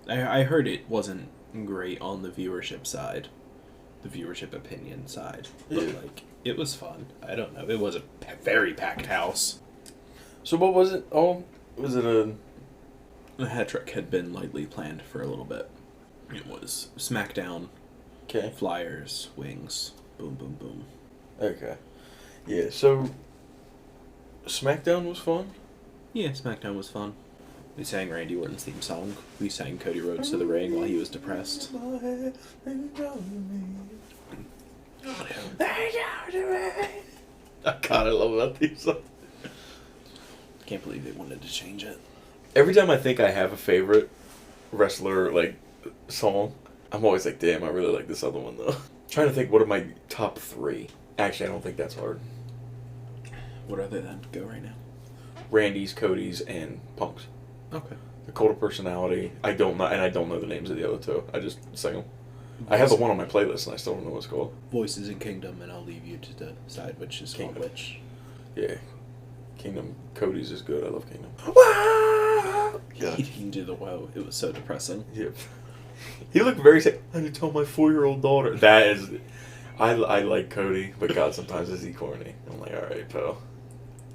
I heard it wasn't great on the viewership side, the viewership opinion side, but like it was fun. I don't know. It was a very packed house. So what was it? Oh, was it a? The hat trick had been lightly planned for a little bit. It was SmackDown, Okay. Flyers, Wings, boom, boom, boom. Okay. Yeah. So SmackDown was fun. Yeah, SmackDown was fun. We sang Randy Orton's theme song. We sang Cody Rhodes to the ring while he was depressed. God, I love that theme song. Can't believe they wanted to change it. Every time I think I have a favorite wrestler like song, I'm always like, damn, I really like this other one though. Trying to think what are my top 3. Actually, I don't think that's hard. What are they then? Go right now. Randy's, Cody's, and Punk's. Okay. The Cult of Personality. I don't know the names of the other two. I just sing them. I have the one on my playlist and I still don't know what it's called. Voices in Kingdom, and I'll leave you to decide which is called which. Yeah. Kingdom. Cody's is good. I love Kingdom. Yeah. He didn't do the woe. It was so depressing. Yep. He looked very sad. I had to tell my 4-year-old daughter. That is... I like Cody, but God, sometimes is he corny. I'm like, alright, pal.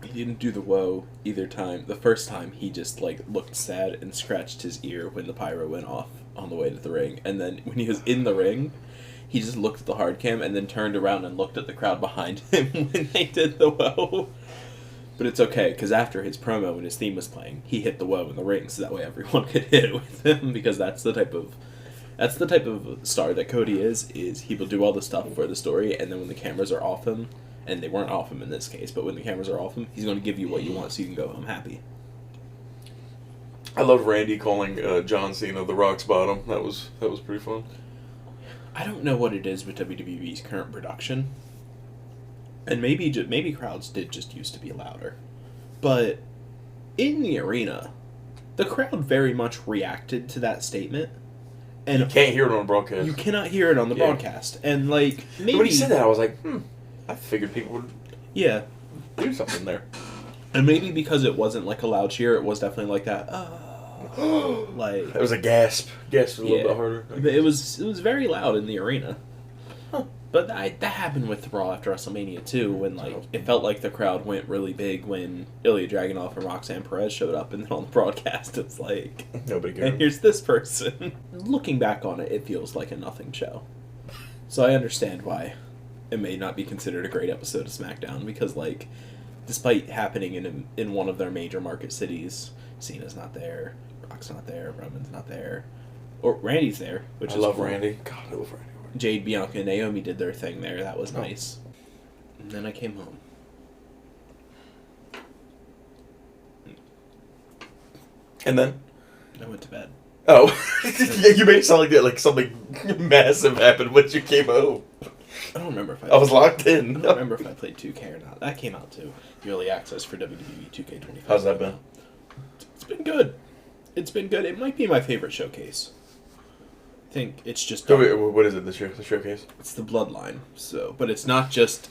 He didn't do the woe either time. The first time, he just, like, looked sad and scratched his ear when the pyro went off on the way to the ring. And then when he was in the ring, he just looked at the hard cam and then turned around and looked at the crowd behind him when they did the woe. But it's okay, because after his promo, when his theme was playing, he hit the woe in the ring, so that way everyone could hit it with him, because that's the type of star that Cody is he will do all the stuff for the story, and then when the cameras are off him, and they weren't off him in this case, but when the cameras are off him, he's going to give you what you want so you can go home happy. I love Randy calling John Cena the Rock's bottom. That was pretty fun. I don't know what it is with WWE's current production, and maybe crowds did just used to be louder, but in the arena, the crowd very much reacted to that statement. And you can't hear it on the broadcast. You cannot hear it on the broadcast. And, like, maybe... When he said that, I was like, I figured people would do something there. And maybe because it wasn't, like, a loud cheer, it was definitely like that, like... It was a gasp. Gasp was a little bit harder. It was very loud in the arena. Huh. But that happened with Raw after WrestleMania, too, when, like, it felt like the crowd went really big when Ilya Dragunov and Roxanne Perez showed up, and then on the broadcast, it's like... Nobody cares. And here's this person. Looking back on it, it feels like a nothing show. So I understand why it may not be considered a great episode of SmackDown, because, like, despite happening in one of their major market cities, Cena's not there, Rock's not there, Roman's not there, or Randy's there, which I is love cool. Randy. God, I love Randy. Jade, Bianca, and Naomi did their thing there. That was nice. And then I came home. And then? I went to bed. Oh. You made it sound like that, like something massive happened once you came home. I don't remember if I was locked in. I don't remember if I played 2K or not. That came out too. Early access for WWE 2K25. How's that been? It's been good. It's been good. It might be my favorite showcase. I think it's just... So wait, what is it, the showcase? It's the Bloodline. So, but it's not just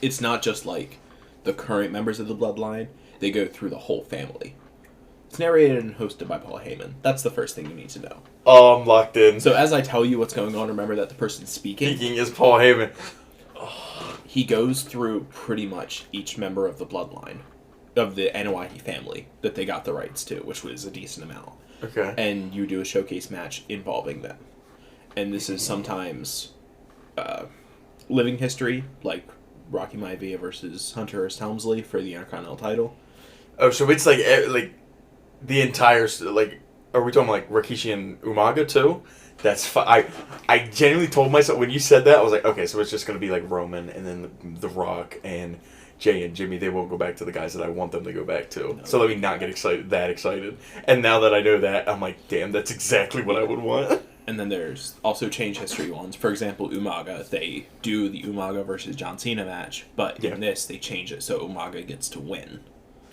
like the current members of the Bloodline. They go through the whole family. It's narrated and hosted by Paul Heyman. That's the first thing you need to know. Oh, I'm locked in. So as I tell you what's going on, remember that the person speaking is Paul Heyman. He goes through pretty much each member of the Bloodline, of the Anoa'i family, that they got the rights to, which was a decent amount. Okay. And you do a showcase match involving them. And this is sometimes living history, like Rocky Maivia versus Hunter Hearst Helmsley for the Intercontinental title. Oh, so it's like the entire, like, are we talking like Rikishi and Umaga too? That's I genuinely told myself when you said that, I was like, okay, so it's just going to be like Roman and then the Rock and Jay and Jimmy. They won't go back to the guys that I want them to go back to. So let me not get that excited. And now that I know that, I'm like, damn, that's exactly what I would want. And then there's also change history ones. For example, Umaga, they do the Umaga versus John Cena match, but in this, they change it so Umaga gets to win.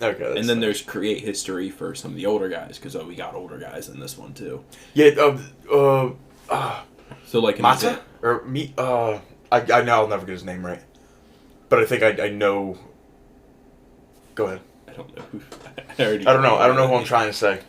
Okay. And then there's create history for some of the older guys, because we got older guys in this one too. Yeah. So like Mata or me. I know I'll never get his name right, but I think I know. Go ahead. I don't know. I don't know who I'm trying to say.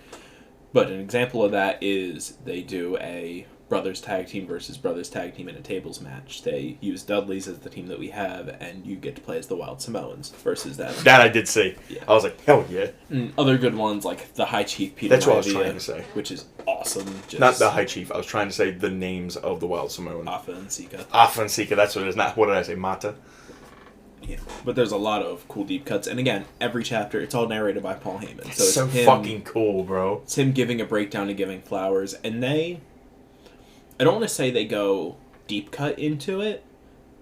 But an example of that is they do a brothers tag team versus brothers tag team in a tables match. They use Dudleys as the team that we have, and you get to play as the Wild Samoans versus them. That I did see. Yeah. I was like, hell yeah. And other good ones like the High Chief Peter. That's what I was trying to say. Which is awesome. Just not the High Chief. I was trying to say the names of the Wild Samoans. Afa and Sika. Afa and Sika. That's what it is. Not what did I say? Mata. Yeah, but there's a lot of cool deep cuts, and again, every chapter it's all narrated by Paul Heyman. That's so it's him, fucking cool, bro. It's him giving a breakdown and giving flowers, and I don't want to say they go deep cut into it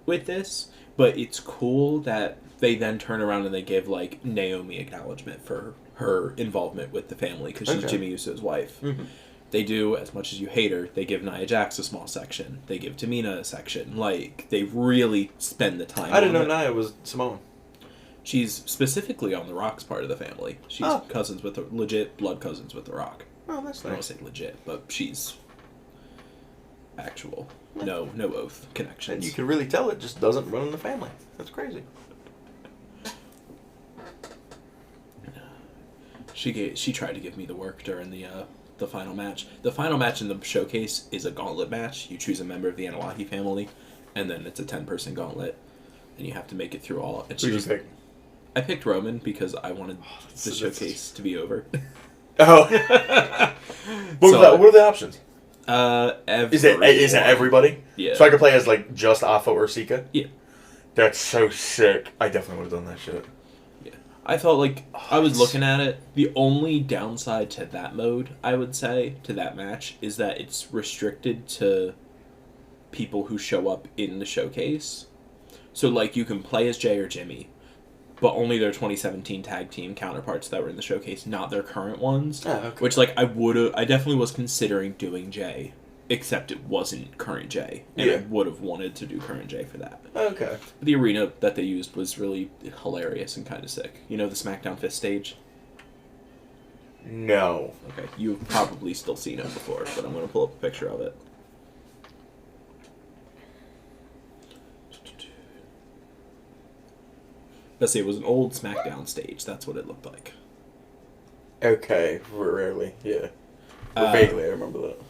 with this, but it's cool that they then turn around and they give like Naomi acknowledgement for her involvement with the family because she's Jimmy Uso's wife. Mm-hmm. They do, as much as you hate her, they give Nia Jax a small section. They give Tamina a section. Like, they really spend the time I didn't know Nia was Samoan. She's specifically on The Rock's part of the family. She's cousins with legit blood cousins with The Rock. Oh, that's nice. I don't want to say legit, but she's actual. No oath connections. And you can really tell it just doesn't run in the family. That's crazy. She tried to give me the work during the final match. The final match in the showcase is a gauntlet match. You choose a member of the Anawahi family, and then it's a 10-person gauntlet, and you have to make it through all. Who did you pick? I picked Roman because I wanted the showcase to be over. Oh. What are the options? Is it everybody? Yeah. So I could play as like just Afa or Sika? Yeah. That's so sick. I definitely would have done that shit. I felt like I was looking at it. The only downside to that mode, I would say, to that match, is that it's restricted to people who show up in the showcase. So, like, you can play as Jay or Jimmy, but only their 2017 tag team counterparts that were in the showcase, not their current ones. Oh, okay. Which, like, I definitely was considering doing Jay, except it wasn't current Jay, and I would have wanted to do current Jay for that. Okay. The arena that they used was really hilarious and kind of sick. You know the SmackDown Fist stage? No. Okay, you've probably still seen it before, but I'm going to pull up a picture of it. Let's see, it was an old SmackDown stage. That's what it looked like. Okay, rarely, yeah. Vaguely, I remember that.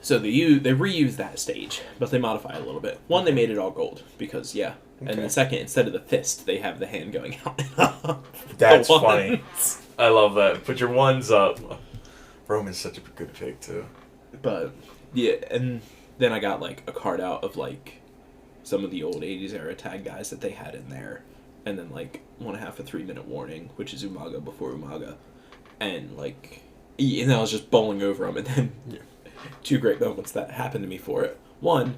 So they reused that stage, but they modify it a little bit. One, they made it all gold, because, yeah. Okay. And the second, instead of the fist, they have the hand going out and up. That's funny. I love that. Put your ones up. Roman's such a good pick, too. But, yeah, and then I got, like, a card out of, like, some of the old 80s era tag guys that they had in there. And then, like, 1.5 a 3-minute warning, which is Umaga before Umaga. And, like, and I was just bowling over them, and then... Yeah. 2 great moments that happened to me for it. One,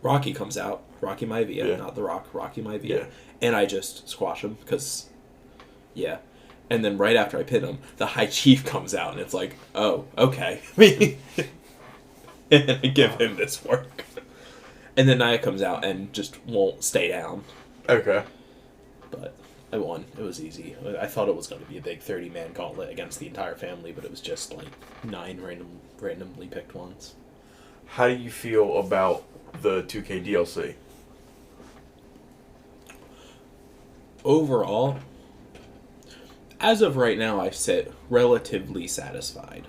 Rocky comes out, Rocky Maivia, not The Rock, Rocky Maivia, and I just squash him because, and then right after I pin him, the High Chief comes out, and it's like, oh, okay, and I give him this work, and then Nia comes out and just won't stay down. Okay, but I won. It was easy. I thought it was going to be a big 30-man gauntlet against the entire family, but it was just like 9 randomly picked ones. How do you feel about the 2K DLC? Overall, as of right now, I sit relatively satisfied.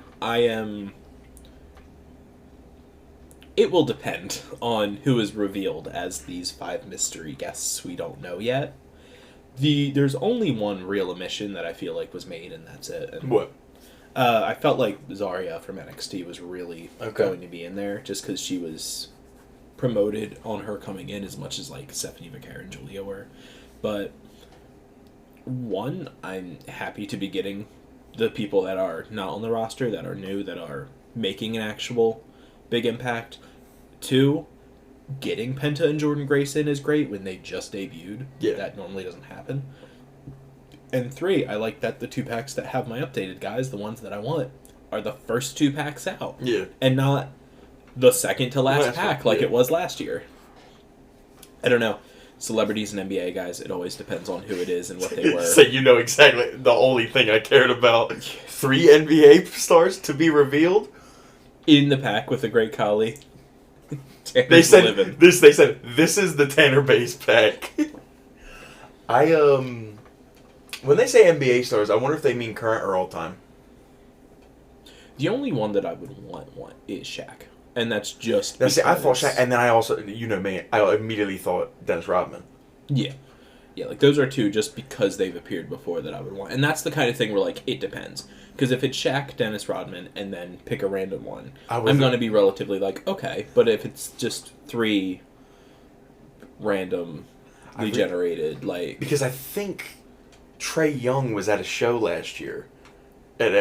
It will depend on who is revealed as these 5 mystery guests we don't know yet. There's only one real omission that I feel like was made, and that's it. And, what? I felt like Zarya from NXT was really going to be in there, just because she was promoted on her coming in as much as like Stephanie McCare and Julia were. But one, I'm happy to be getting the people that are not on the roster, that are new, that are making an actual big impact. 2, getting Penta and Jordan Grace in is great when they just debuted. Yeah. That normally doesn't happen. And 3, I like that the 2 packs that have my updated guys, the ones that I want, are the first 2 packs out. Yeah. And not the second to last pack like it was last year. I don't know. Celebrities and NBA guys, it always depends on who it is and what they were. So you know exactly the only thing I cared about. 3 NBA stars to be revealed? In the pack with a great Kali. They said this is the Tanner base pack. When they say NBA stars, I wonder if they mean current or all time. The only one that I would want is Shaq, and that's just Now, see, I thought because- Shaq, and then I also, you know me, I immediately thought Dennis Rodman. Yeah. Yeah, like those are two just because they've appeared before that I would want. And that's the kind of thing where, like, it depends. Because if it's Shaq, Dennis Rodman, and then pick a random one, I'm going to be relatively like, okay. But if it's just three randomly generated, like... Because I think Trae Young was at a show last year in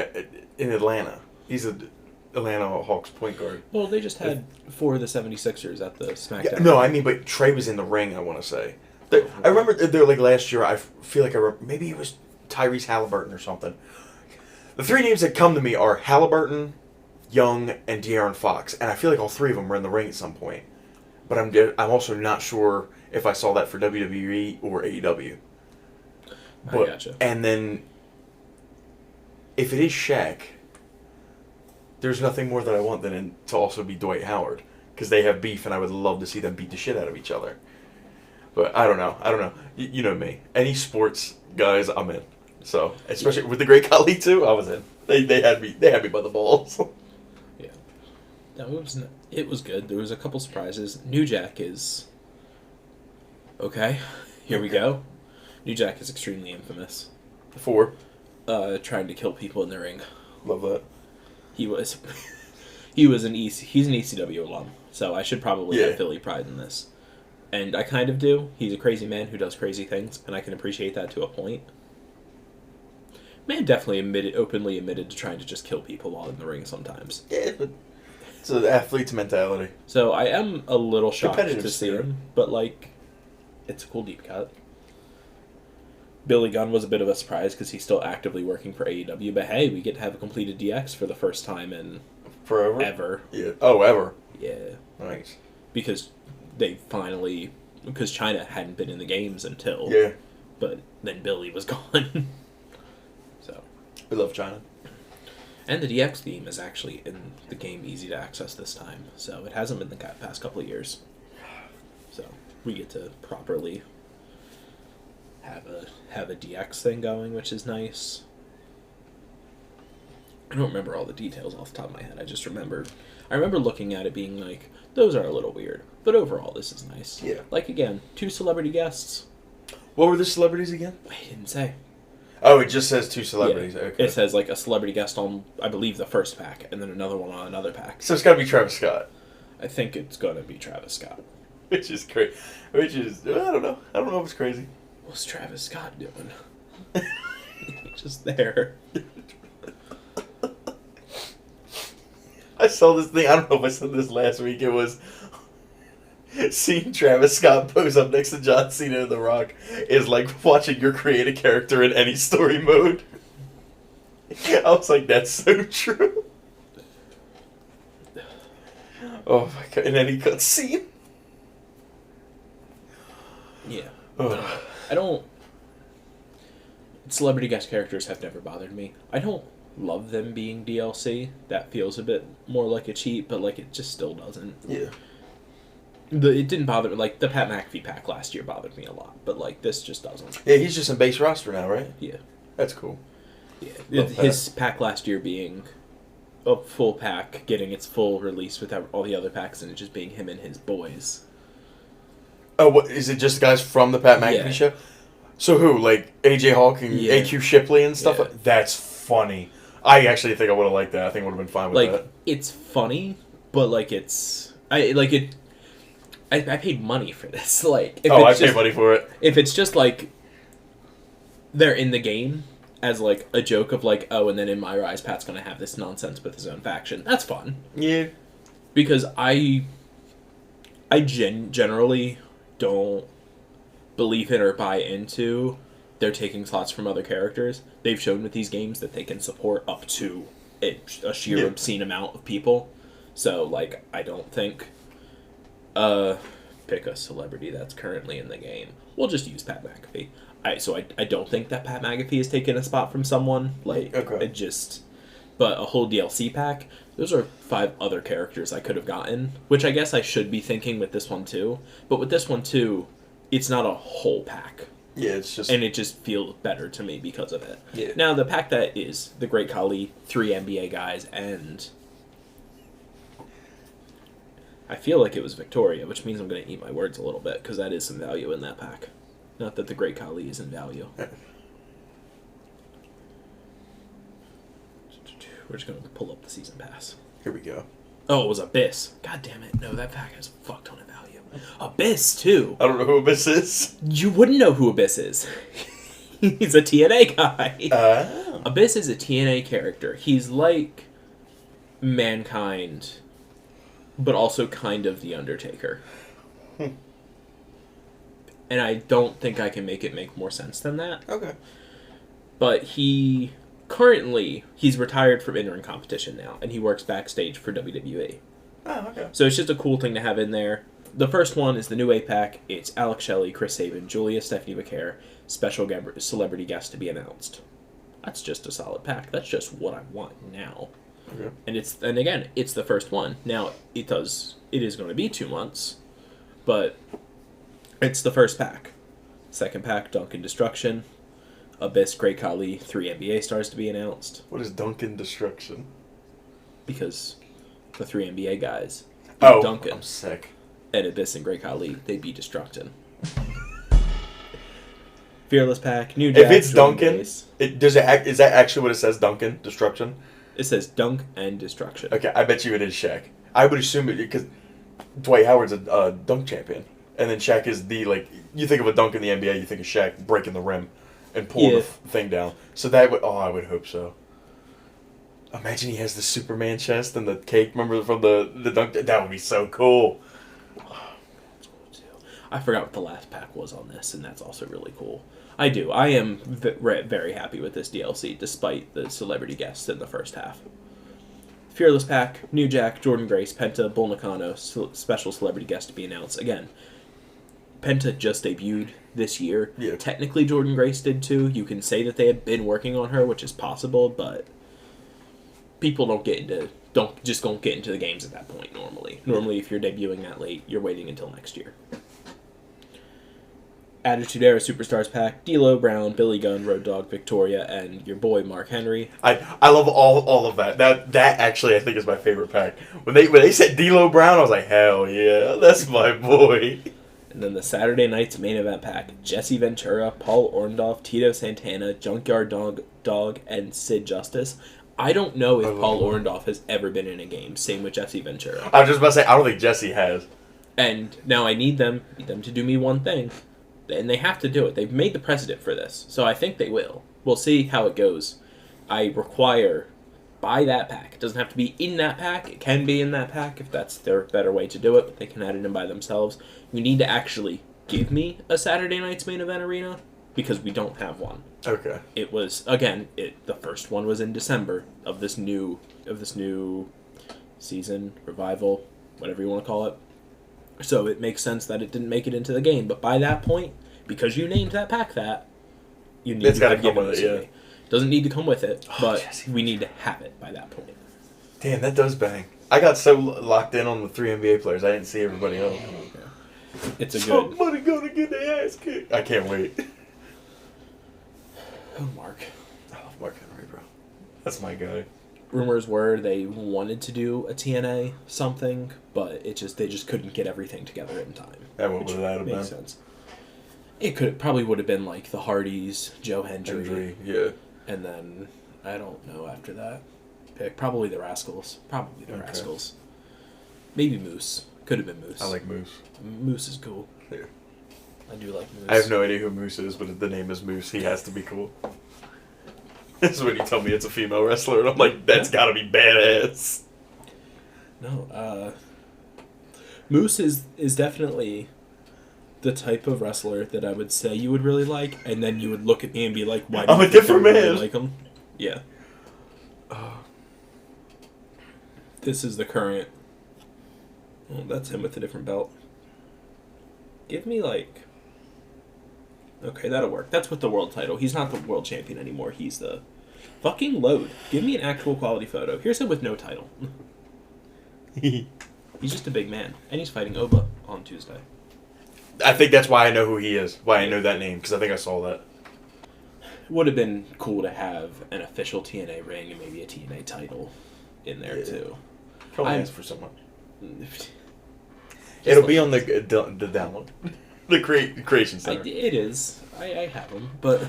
Atlanta. He's a Atlanta Hawks point guard. Well, they just had 4 of the 76ers at the SmackDown. Yeah, no, I mean, but Trae was in the ring, I want to say. I remember they're like last year. I feel like maybe it was Tyrese Halliburton or something. The 3 names that come to me are Halliburton, Young, and De'Aaron Fox, and I feel like all 3 of them were in the ring at some point. But I'm also not sure if I saw that for WWE or AEW. I gotcha. And then, if it is Shaq, there's nothing more that I want than to also be Dwight Howard, because they have beef, and I would love to see them beat the shit out of each other. But I don't know. You know me. Any sports guys, I'm in. So, especially with the Great Khali too, I was in. They had me by the balls. Yeah. No, it was good. There was a couple surprises. New Jack is okay. Here we go. New Jack is extremely infamous. 4. Trying to kill people in the ring. Love that. He's an ECW alum, so I should probably have Philly pride in this. And I kind of do. He's a crazy man who does crazy things, and I can appreciate that to a point. Man definitely openly admitted to trying to just kill people while in the ring sometimes. Yeah, but it's an athlete's mentality. So I am a little shocked to see spirit. him, but, like, it's a cool deep cut. Billy Gunn was a bit of a surprise because he's still actively working for AEW, but hey, we get to have a completed DX for the first time in... Forever? Ever. Yeah. Oh, ever? Yeah. Nice. Because they finally... Because China hadn't been in the games until... Yeah. But then Billy was gone. So... We love China. And the DX theme is actually in the game easy to access this time, so it hasn't been the past couple of years. So we get to properly have a DX thing going, which is nice. I don't remember all the details off the top of my head. I remember looking at it being like, those are a little weird, but overall this is nice. Yeah. Like, again, 2 celebrity guests. What were the celebrities again? I didn't say. Oh, it just says 2 celebrities. Yeah. Okay. It says like a celebrity guest on, I believe, the first pack, and then another one on another pack. So it's got to be Travis Scott. I think it's gonna be Travis Scott. Which is crazy. Which is, I don't know. I don't know if it's crazy. What's Travis Scott doing? Just there. I saw this thing. I don't know if I said this last week. It was seeing Travis Scott pose up next to John Cena and The Rock is like watching your create a character in any story mode. I was like, that's so true. Oh my god! In any cutscene. Yeah. Oh. I don't... Celebrity guest characters have never bothered me. I don't love them being DLC. That feels a bit more like a cheat, but like it just still doesn't. Yeah. It didn't bother me. Like the Pat McAfee pack last year bothered me a lot, but like this just doesn't. Yeah, he's just in base roster now, right? Yeah. That's cool. Yeah. His pack last year being a full pack, getting its full release with all the other packs, and it just being him and his boys. Oh, what is it? Just guys from the Pat McAfee show? So who, like AJ Hawk and AQ Shipley and stuff? Yeah. That's funny. I actually think I would have liked that. I think I would have been fine with Like that. it's funny, but like I paid money for this. Like I paid money for it. If it's just like they're in the game as like a joke of like, oh, and then in my rise, Pat's gonna have this nonsense with his own faction. That's fun. Yeah. Because I generally don't believe in or buy into they're taking slots from other characters. They've shown with these games that they can support up to a sheer obscene amount of people. So, like, I don't think pick a celebrity that's currently in the game. We'll just use Pat McAfee. I don't think that Pat McAfee has taken a spot from someone. Like, but a whole DLC pack, those are 5 other characters I could have gotten, which I guess I should be thinking with this one too. But with this one too, it's not a whole pack. Yeah, it's just... And it just feels better to me because of it. Yeah. Now, the pack that is the Great Khali, 3 NBA guys, and... I feel like it was Victoria, which means I'm going to eat my words a little bit, because that is some value in that pack. Not that the Great Khali is in value. We're just going to pull up the season pass. Here we go. Oh, it was Abyss. God damn it. No, that pack has a fuck ton of value. Abyss, too. I don't know who Abyss is. You wouldn't know who Abyss is. He's a TNA guy. Abyss is a TNA character. He's like Mankind, but also kind of The Undertaker. And I don't think I can make it make more sense than that. Okay. But he's retired from in-ring competition now, and he works backstage for WWE. Oh, okay. So it's just a cool thing to have in there. The first one is the new 8-pack. It's Alex Shelley, Chris Sabin, Julia, Stephanie McCare, special celebrity guest to be announced. That's just a solid pack. That's just what I want now. Okay. And again, it's the first one. Now, it is going to be 2 months, but it's the first pack. Second pack, Duncan Destruction, Abyss, Great Khali, 3 NBA stars to be announced. What is Duncan Destruction? Because the 3 NBA guys Oh, Duncan. I'm sick. And Abyss and Great Khali, they be Destructin. Fearless pack, New Jack. If it's Jordan Duncan, Base. is that actually what it says? Duncan Destruction. It says Dunk and Destruction. Okay, I bet you it is Shaq. I would assume it because Dwight Howard's a dunk champion, and then Shaq is you think of a dunk in the NBA, you think of Shaq breaking the rim and pulling the thing down. So that would I would hope so. Imagine he has the Superman chest and the cake. Remember from the dunk? That would be so cool. I forgot what the last pack was on this, and that's also really cool. I do. I am very happy with this DLC, despite the celebrity guests in the first half. Fearless pack, New Jack, Jordan Grace, Penta, Bull Nakano, special celebrity guest to be announced. Again, Penta just debuted this year. Yeah. Technically, Jordan Grace did too. You can say that they had been working on her, which is possible, but people don't get into the games at that point normally. Normally, if you're debuting that late, you're waiting until next year. Attitude Era Superstars pack, D'Lo Brown, Billy Gunn, Road Dogg, Victoria, and your boy Mark Henry. I love all of that. That actually I think is my favorite pack. When they said D'Lo Brown, I was like, hell yeah, that's my boy. And then the Saturday night's main event pack, Jesse Ventura, Paul Orndorff, Tito Santana, Junkyard Dog, and Sid Justice. I don't know if Paul Orndorff has ever been in a game. Same with Jesse Ventura. I was just about to say, I don't think Jesse has. And now I need them to do me one thing. And they have to do it. They've made the precedent for this. So I think they will. We'll see how it goes. I require, buy that pack. It doesn't have to be in that pack. It can be in that pack if that's their better way to do it. But they can add it in by themselves. You need to actually give me a Saturday night's main event arena. Because we don't have one. Okay. It was, again, the first one was in December of this new season, revival, whatever you want to call it. So it makes sense that it didn't make it into the game. But by that point, because you named that pack that, you need it's to gotta come with it, yeah. Doesn't need to come with it, but we need to have it by that point. Damn, that does bang. I got so locked in on the 3 NBA players, I didn't see everybody else. It's a good... Somebody gonna get their ass kicked. I can't wait. Oh, Mark. I love Mark Henry, bro. That's my guy. Rumors were they wanted to do a TNA something, but they just couldn't get everything together in time. That what would that have been? Makes sense. It probably would have been like the Hardys, Joe Hendry, yeah. And then I don't know after that. Probably the Rascals. Rascals. Maybe Moose. Could have been Moose. I like Moose. Moose is cool. Yeah. I do like Moose. I have no idea who Moose is, but if the name is Moose, he has to be cool. This is when you tell me it's a female wrestler, and I'm like, that's gotta be badass. No, Moose is definitely the type of wrestler that I would say you would really like, and then you would look at me and be like, why do I'm you a different really man. like him? Yeah. This is the current... Oh, that's him with a different belt. Give me, like... Okay, that'll work. That's with the world title. He's not the world champion anymore. He's the... Fucking load. Give me an actual quality photo. Here's him with no title. He's just a big man. And he's fighting Oba on Tuesday. I think that's why I know who he is. Why I know that name, because I think I saw that. Would have been cool to have an official TNA ring and maybe a TNA title in there too. Probably ask for so much. Just It'll be on the download, the creation center. It is. I have them, but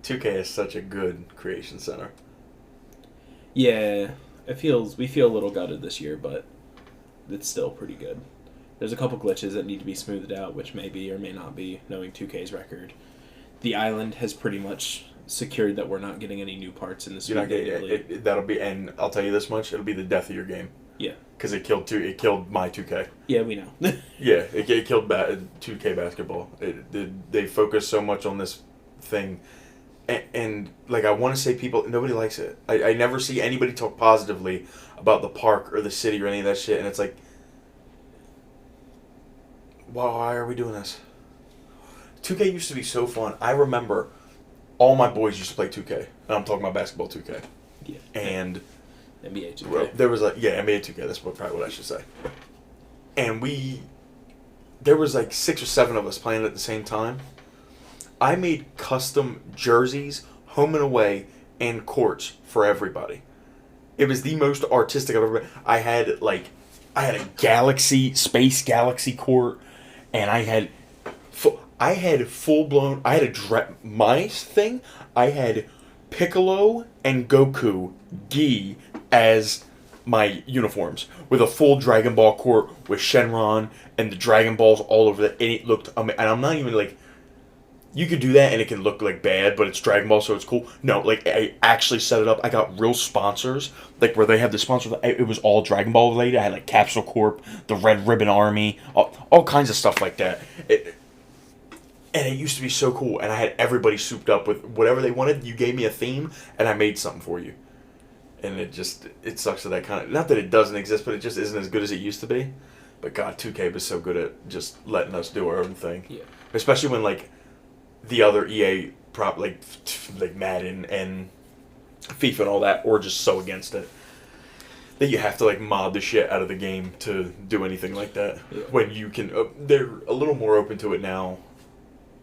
2K is such a good creation center. yeah, we feel a little gutted this year, but it's still pretty good. There's a couple glitches that need to be smoothed out, which may be or may not be, knowing 2K's record. The island has pretty much secured that we're not getting any new parts in this. You're not getting that'll be, and I'll tell you this much: it'll be the death of your game. Yeah, because it killed my 2K. Yeah, we know. Yeah, it killed 2K basketball. They focus so much on this thing, and like I want to say, nobody likes it. I never see anybody talk positively about the park or the city or any of that shit, and it's like, why are we doing this? 2K used to be so fun. I remember all my boys used to play 2K, and I'm talking about basketball 2K. Yeah. And NBA 2K. There was NBA 2K. That's probably what I should say. And there was like 6 or 7 of us playing at the same time. I made custom jerseys, home and away, and courts for everybody. It was the most artistic I've ever been. I had a space galaxy court, and I had full blown. I had my thing. I had Piccolo and Goku gi as my uniforms, with a full Dragon Ball court with Shenron and the Dragon Balls all over it, and it looked and I'm not even like, you could do that and it can look like bad, but it's Dragon Ball, so it's cool. No, like I actually set it up. I got real sponsors, like where they have the sponsor. It was all Dragon Ball related. I had like Capsule Corp, the Red Ribbon Army, all kinds of stuff like that. And it used to be so cool, and I had everybody souped up with whatever they wanted. You gave me a theme, and I made something for you. And it sucks that kind of, not that it doesn't exist, but it just isn't as good as it used to be. But God, 2K was so good at just letting us do our own thing. Yeah. Especially when like the other EA like Madden and FIFA and all that, or just so against it that you have to like mod the shit out of the game to do anything like that. Yeah. When you can, they're a little more open to it now.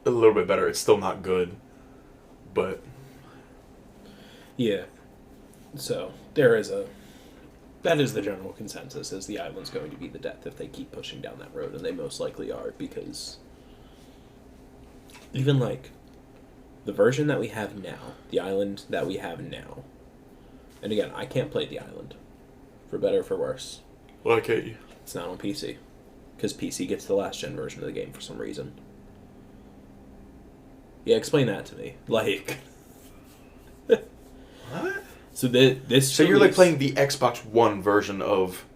A little bit better. It's still not good, but yeah. So that is the general consensus, is the island's going to be the death if they keep pushing down that road, and they most likely are, because even like the version that we have now, the island that we have now, and again, I can't play the island, for better or for worse. Why can't you? It's not on PC, because PC gets the last gen version of the game for some reason. Yeah, explain that to me. Like, what? So this. So you're like playing the Xbox One version of.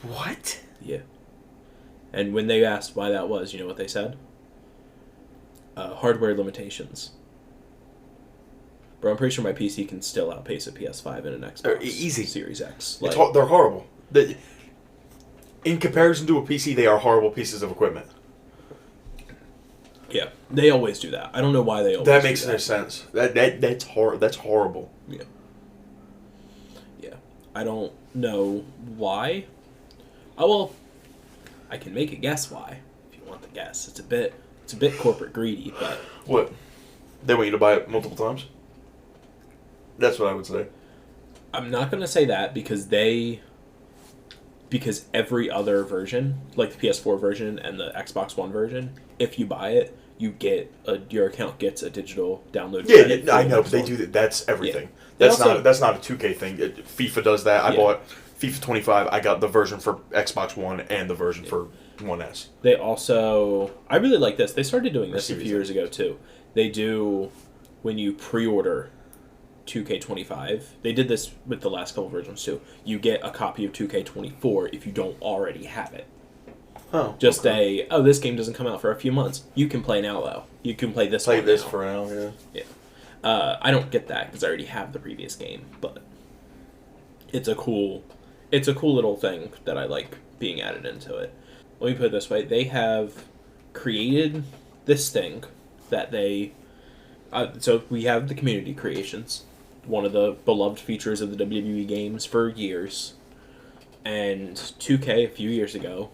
What? Yeah. And when they asked why that was, you know what they said? Hardware limitations. Bro, I'm pretty sure my PC can still outpace a PS5 and an Xbox easy. Series X. Like, they're horrible. In comparison to a PC, they are horrible pieces of equipment. Yeah, they always do that. I don't know why they always do that. That makes no sense. That's horrible. Yeah. Yeah. I don't know why. Oh, well, I can make a guess why, if you want the guess. It's a bit corporate greedy, but... What? They want you to buy it multiple times? That's what I would say. I'm not going to say that, because every other version, like the PS4 version and the Xbox One version, if you buy it, you get your account gets a digital download. Yeah, I know, but they do that. That's everything. Yeah. That's not a 2K thing. FIFA does that. I bought FIFA 25. I got the version for Xbox One and the version for One S. They also, I really like this. They started doing this a few years ago too. They do, when you pre-order 2K25. They did this with the last couple versions too. You get a copy of 2K24 if you don't already have it. Oh, just this game doesn't come out for a few months. You can play now though. You can play this. Play one this now. For now, yeah. Yeah. I don't get that because I already have the previous game, but it's a cool little thing that I like being added into it. Let me put it this way: they have created this thing that they. So we have the community creations, one of the beloved features of the WWE games for years. And 2K a few years ago,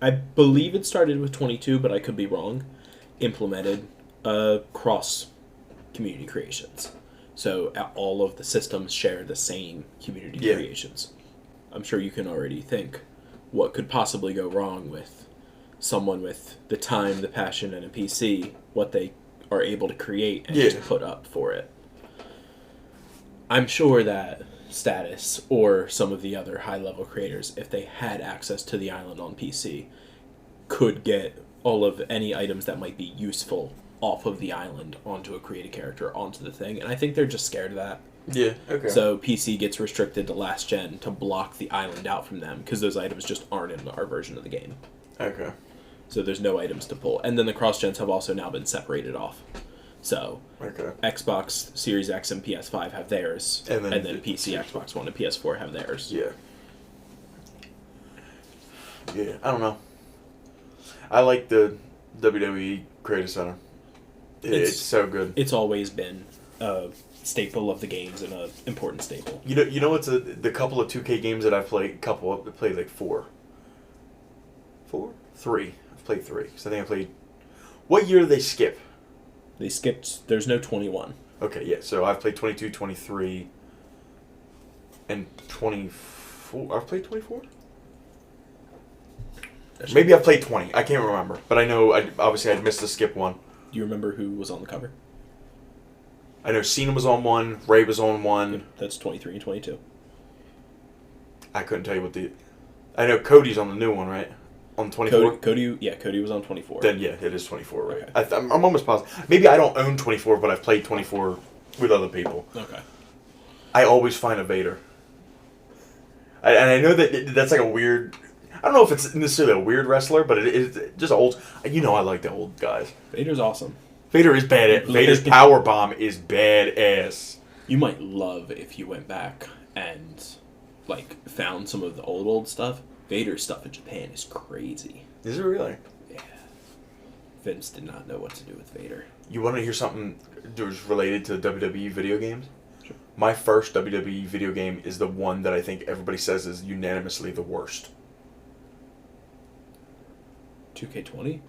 I believe it started with 22, but I could be wrong, implemented cross community creations. So all of the systems share the same community creations. I'm sure you can already think what could possibly go wrong with someone with the time, the passion, and a PC, what they are able to create and just put up for it. I'm sure that Status or some of the other high-level creators, if they had access to the island on PC, could get all of any items that might be useful off of the island onto a created character, onto the thing. And I think they're just scared of that. Yeah, okay. So PC gets restricted to last gen to block the island out from them, because those items just aren't in our version of the game. Okay. So there's no items to pull. And then the cross-gens have also now been separated off. So Xbox Series X and PS5 have theirs, and then PC, Xbox One, and PS4 have theirs. Yeah. Yeah, I don't know. I like the WWE Creative Center. It's so good. It's always been a staple of the games and an important staple. You know what's the couple of 2K games that I've played? I've played like 4. 4? 3. I've played 3. So I think I played. What year did they skip? They skipped. There's no 21. Okay, yeah. So I've played 22, 23, and 24. I've played 24. Maybe I've played 20. I can't remember, but I know obviously I'd missed the skip one. Do you remember who was on the cover? I know Cena was on one. Ray was on one. Yeah, that's 23 and 22. I couldn't tell you what I know Cody's on the new one, right? On 24? Cody was on 24. Then, yeah, it is 24, right? Okay. I'm almost positive. Maybe I don't own 24, but I've played 24 with other people. Okay. I always find a Vader. And I know that's like a weird... I don't know if it's necessarily a weird wrestler, but it is just old... You know I like the old guys. Vader's awesome. Vader is badass. Vader's power bomb is badass. You might love if you went back and, found some of the old stuff. Vader's stuff in Japan is crazy. Is it really? Yeah. Vince did not know what to do with Vader. You want to hear something that was related to WWE video games? Sure. My first WWE video game is the one that I think everybody says is unanimously the worst. 2K20?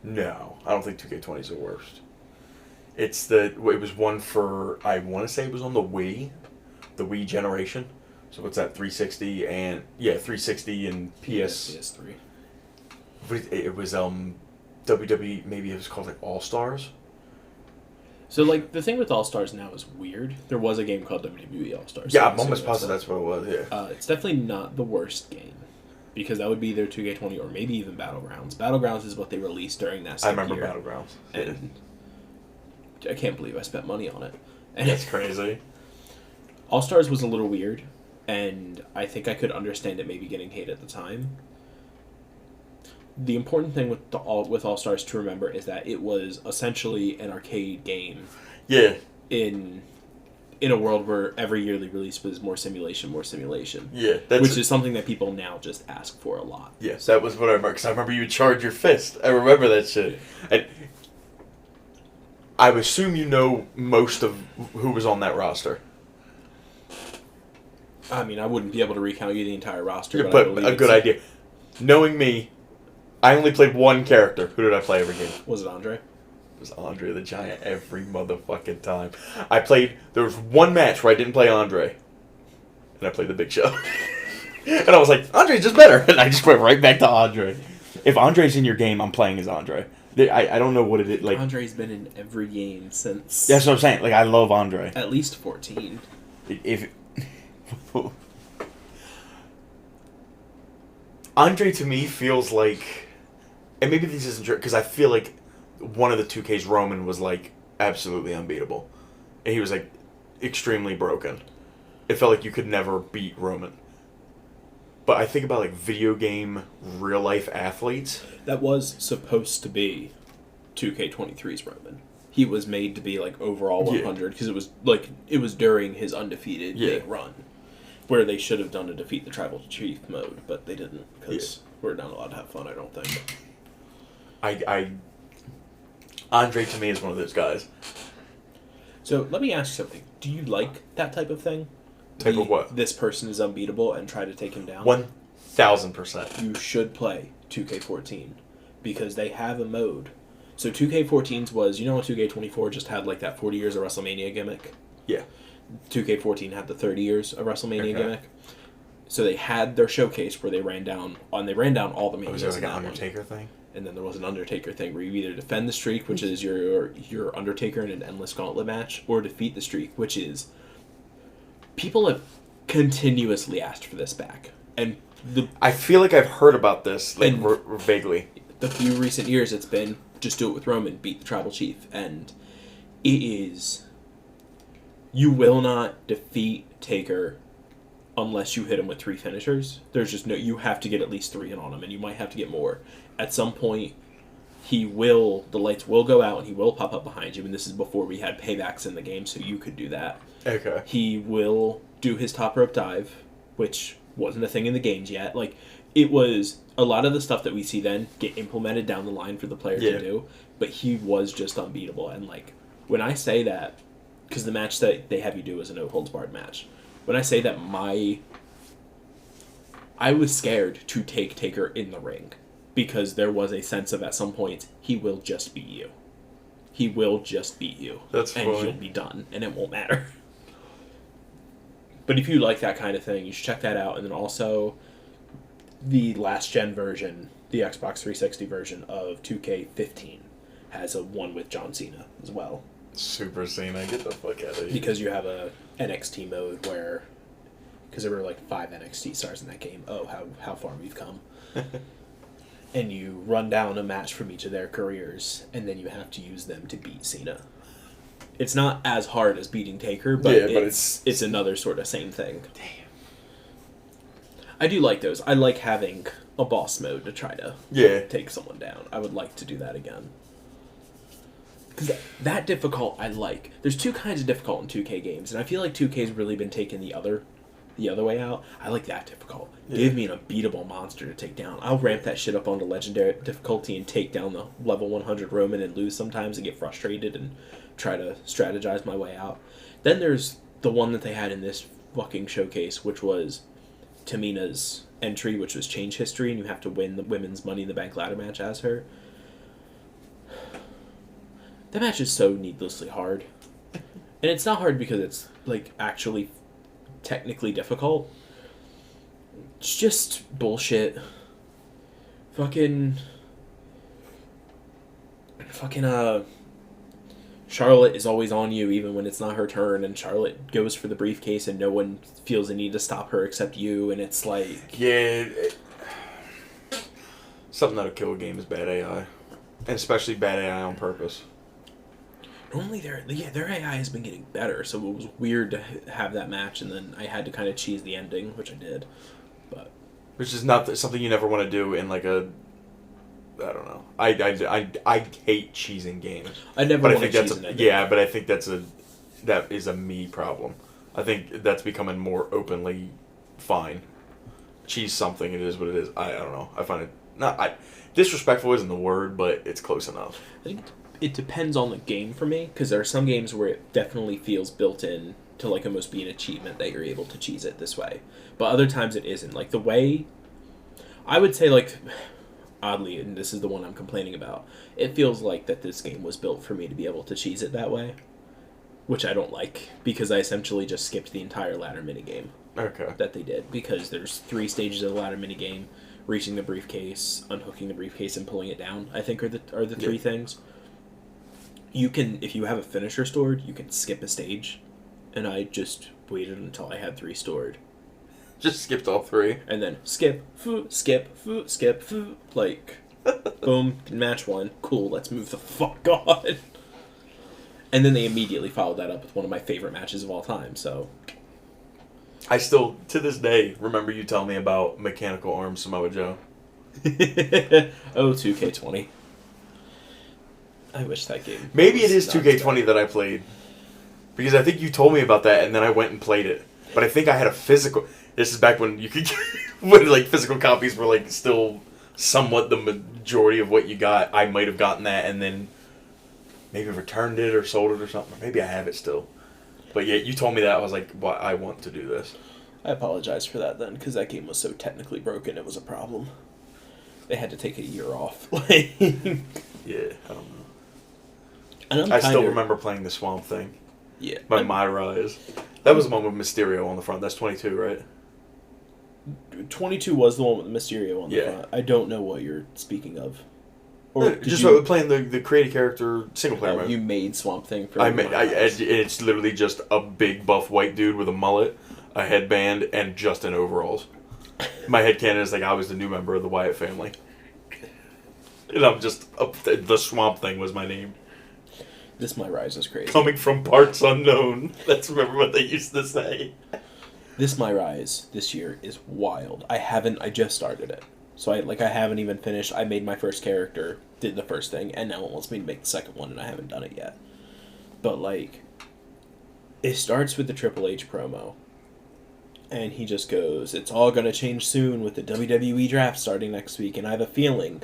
No, I don't think 2K20 is the worst. It was one for, I want to say it was on the Wii generation. So what's that? 360 and 360 and PS3. It was WWE. Maybe it was called All Stars. So the thing with All Stars now is weird. There was a game called WWE All Stars. Yeah, I'm almost positive that's what it was. Yeah. It's definitely not the worst game, because that would be either 2K20 or maybe even Battlegrounds. Battlegrounds is what they released during that same year. I remember Battlegrounds. And I can't believe I spent money on it. And that's crazy. All Stars was a little weird. And I think I could understand it maybe getting hate at the time. The important thing with All Stars to remember is that it was essentially an arcade game. Yeah. In a world where every yearly release was more simulation. Yeah. Which is something that people now just ask for a lot. Yes, that was what I remember. Because I remember you would charge your fist. I remember that shit. And I assume you know most of who was on that roster. I mean, I wouldn't be able to recount you the entire roster. Yeah, but a good idea. Knowing me, I only played one character. Who did I play every game? Was it Andre? It was Andre the Giant every motherfucking time. There was one match where I didn't play Andre. And I played the Big Show. And I was like, Andre's just better. And I just went right back to Andre. If Andre's in your game, I'm playing as Andre. I don't know what it is. Andre's been in every game since... That's what I'm saying. I love Andre. At least 14. Andre to me feels like, and maybe this isn't true, because I feel like one of the 2K's Roman was absolutely unbeatable, and he was extremely broken. It felt like you could never beat Roman. But I think about video game real life athletes. That was supposed to be 2K23's Roman. He was made to be overall 100 because it was during his undefeated big run. Where they should have done a defeat the tribal chief mode, but they didn't, because we're not allowed to have fun, I don't think. Andre to me is one of those guys. So let me ask you something. Do you like that type of thing? Type of what? This person is unbeatable and try to take him down? 1,000%. You should play 2K14 because they have a mode. So 2K14's was, you know, 2K24 just had like that 40 years of WrestleMania gimmick. Yeah. 2K14 had the 30 years of WrestleMania Okay. gimmick. So they had their showcase where they ran down all the Manias. Was there like in an that one. Undertaker thing? And then there was an Undertaker thing where you either defend the streak, which is your Undertaker in an endless gauntlet match, or defeat the streak, which is people have continuously asked for this back. And I feel like I've heard about this, like, And- vaguely. the few recent years it's been just do it with Roman, beat the tribal chief, and it is you will not defeat Taker unless you hit him with 3 finishers. There's just no, you have to get at least 3 in on him, and you might have to get more. At some point, the lights will go out and he will pop up behind you, and this is before we had paybacks in the game, so you could do that. Okay. He will do his top rope dive, which wasn't a thing in the games yet. Like, it was a lot of the stuff that we see then get implemented down the line for the player to do, but he was just unbeatable. And, like, when I say that, because the match that they have you do is a no-holds-barred match, when I say that I was scared to take Taker in the ring, because there was a sense of, at some point, he will just beat you. He will just beat you. That's and funny. you'll be done, and it won't matter. But if you like that kind of thing, you should check that out. And then also, the last-gen version, the Xbox 360 version of 2K15, has a one with John Cena as well. Super Cena, get the fuck out of here. Because you have a NXT mode where... Because there were like 5 NXT stars in that game. Oh, how far we've come. And you run down a match from each of their careers, and then you have to use them to beat Cena. It's not as hard as beating Taker, but, it's another sort of same thing. Damn. I do like those. I like having a boss mode to try to take someone down. I would like to do that again. Because that difficult, I like. There's 2 kinds of difficult in 2K games, and I feel like 2K's really been taking the other way out. I like that difficult. Yeah. Give me an unbeatable monster to take down. I'll ramp that shit up onto legendary difficulty and take down the level 100 Roman and lose sometimes and get frustrated and try to strategize my way out. Then there's the one that they had in this fucking showcase, which was Tamina's entry, which was change history, and you have to win the women's Money in the Bank ladder match as her. That match is so needlessly hard. And it's not hard because it's, like, actually technically difficult. It's just bullshit. Fucking Charlotte is always on you even when it's not her turn, and Charlotte goes for the briefcase and no one feels the need to stop her except you, and it's like... Yeah. Something that'll kill a game is bad AI. And especially bad AI on purpose. Normally their AI has been getting better, so it was weird to have that match, and then I had to kind of cheese the ending, which I did. But which is not something you never want to do in like a... I don't know. I hate cheesing games. I never want to cheese an ending. Yeah, but I think that is a me problem. I think that's becoming more openly fine. Cheese something, it is what it is. I don't know. I find it disrespectful isn't the word, but it's close enough. I think it depends on the game for me, because there are some games where it definitely feels built in to like almost be an achievement that you're able to cheese it this way. But other times it isn't. Like the way... I would say, like, oddly, and this is the one I'm complaining about, it feels like that this game was built for me to be able to cheese it that way, which I don't like, because I essentially just skipped the entire ladder minigame that they did, because there's 3 stages of the ladder minigame: reaching the briefcase, unhooking the briefcase, and pulling it down, I think are the 3 things. You can, if you have a finisher stored, you can skip a stage, and I just waited until I had 3 stored. Just skipped all 3. And then skip, like, boom, match 1, cool, let's move the fuck on. And then they immediately followed that up with one of my favorite matches of all time, so... I still, to this day, remember you telling me about Mechanical Arms Samoa Joe. Oh, 2K20. I wish that game... Maybe it is 2K20 that I played. Because I think you told me about that, and then I went and played it. But I think I had a physical... This is back when you could... when, like, physical copies were, like, still somewhat the majority of what you got. I might have gotten that, and then maybe returned it or sold it or something. Maybe I have it still. But yeah, you told me that. I was like, well, I want to do this. I apologize for that then, because that game was so technically broken, it was a problem. They had to take a year off. Yeah, I don't know. And I still remember playing the Swamp Thing. Yeah. My Rise. That was the one with Mysterio on the front. That's 22, right? 22 was the one with Mysterio on the front. I don't know what you're speaking of. Or just playing the creative character single player mode. You made Swamp Thing for it's literally just a big buff white dude with a mullet, a headband, and just in overalls. My headcanon is like I was the new member of the Wyatt family. And I'm just... the Swamp Thing was my name. This My Rise is crazy. Coming from parts unknown. That's remember what they used to say. This My Rise this year is wild. I just started it. So I haven't even finished. I made my first character, did the first thing, and now it wants me to make the second one, and I haven't done it yet. But, like, it starts with the Triple H promo. And he just goes, it's all going to change soon with the WWE draft starting next week, and I have a feeling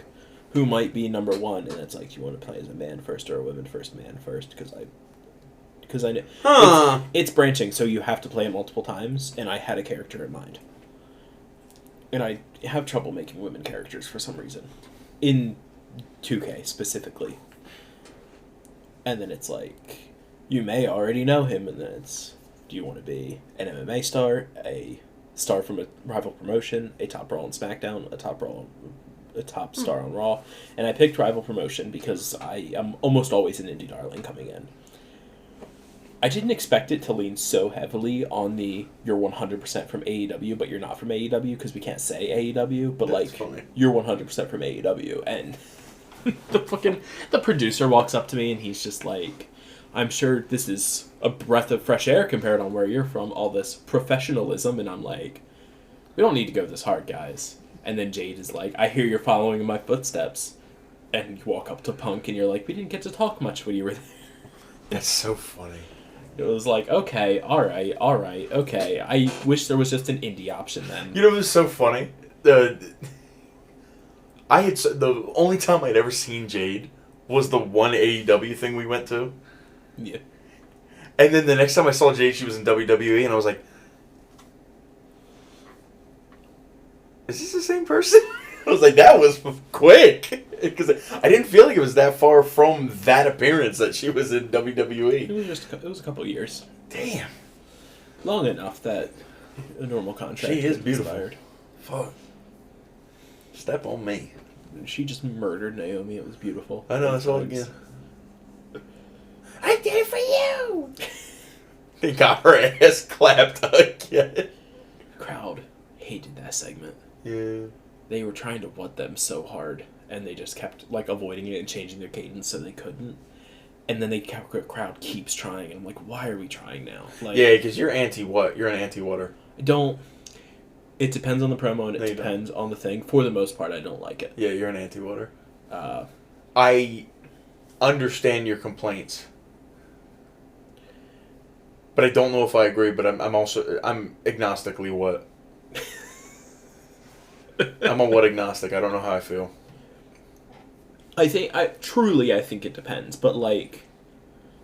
who might be number one. And it's like, do you want to play as a man first or a woman first? Man first, because I know. It's branching, so you have to play it multiple times, and I had a character in mind. And I have trouble making women characters for some reason. In 2K, specifically. And then it's like, you may already know him, and then it's, do you want to be an MMA star, a star from a rival promotion, a top brawl on SmackDown, a top star on Raw? And I picked rival promotion because I am almost always an indie darling coming in. I didn't expect it to lean so heavily on the you're 100% from AEW, but you're not from AEW because we can't say AEW, but That's like funny. You're 100% from AEW, and the producer walks up to me and he's just like, I'm sure this is a breath of fresh air compared on where you're from, all this professionalism, and I'm like, we don't need to go this hard, guys. And then Jade is like, I hear you're following in my footsteps, and you walk up to Punk and you're like, we didn't get to talk much when you were there. That's so funny. It was like, okay, all right, okay. I wish there was just an indie option then. You know what's so funny? The only time I'd ever seen Jade was the one AEW thing we went to. Yeah. And then the next time I saw Jade, she was in WWE, and I was like, is this the same person? I was like, that was quick. Because I didn't feel like it was that far from that appearance that she was in WWE. It was a couple of years. Damn. Long enough that a normal contract She is was beautiful. expired. Fuck. Step on me. She just murdered Naomi. It was beautiful. I know, I saw it again. I did it for you! He got her ass clapped again. The crowd hated that segment. Yeah. They were trying to what them so hard, and they just kept like avoiding it and changing their cadence so they couldn't. And then the crowd keeps trying, and I'm like, why are we trying now? Like, Yeah, because you're anti-what? You're an anti-water. I don't... It depends on the promo, and it depends on the thing. For the most part, I don't like it. Yeah, you're an anti-water. I understand your complaints. But I don't know if I agree, but I'm agnostically what? I'm a what agnostic. I don't know how I feel. I think it depends, but like,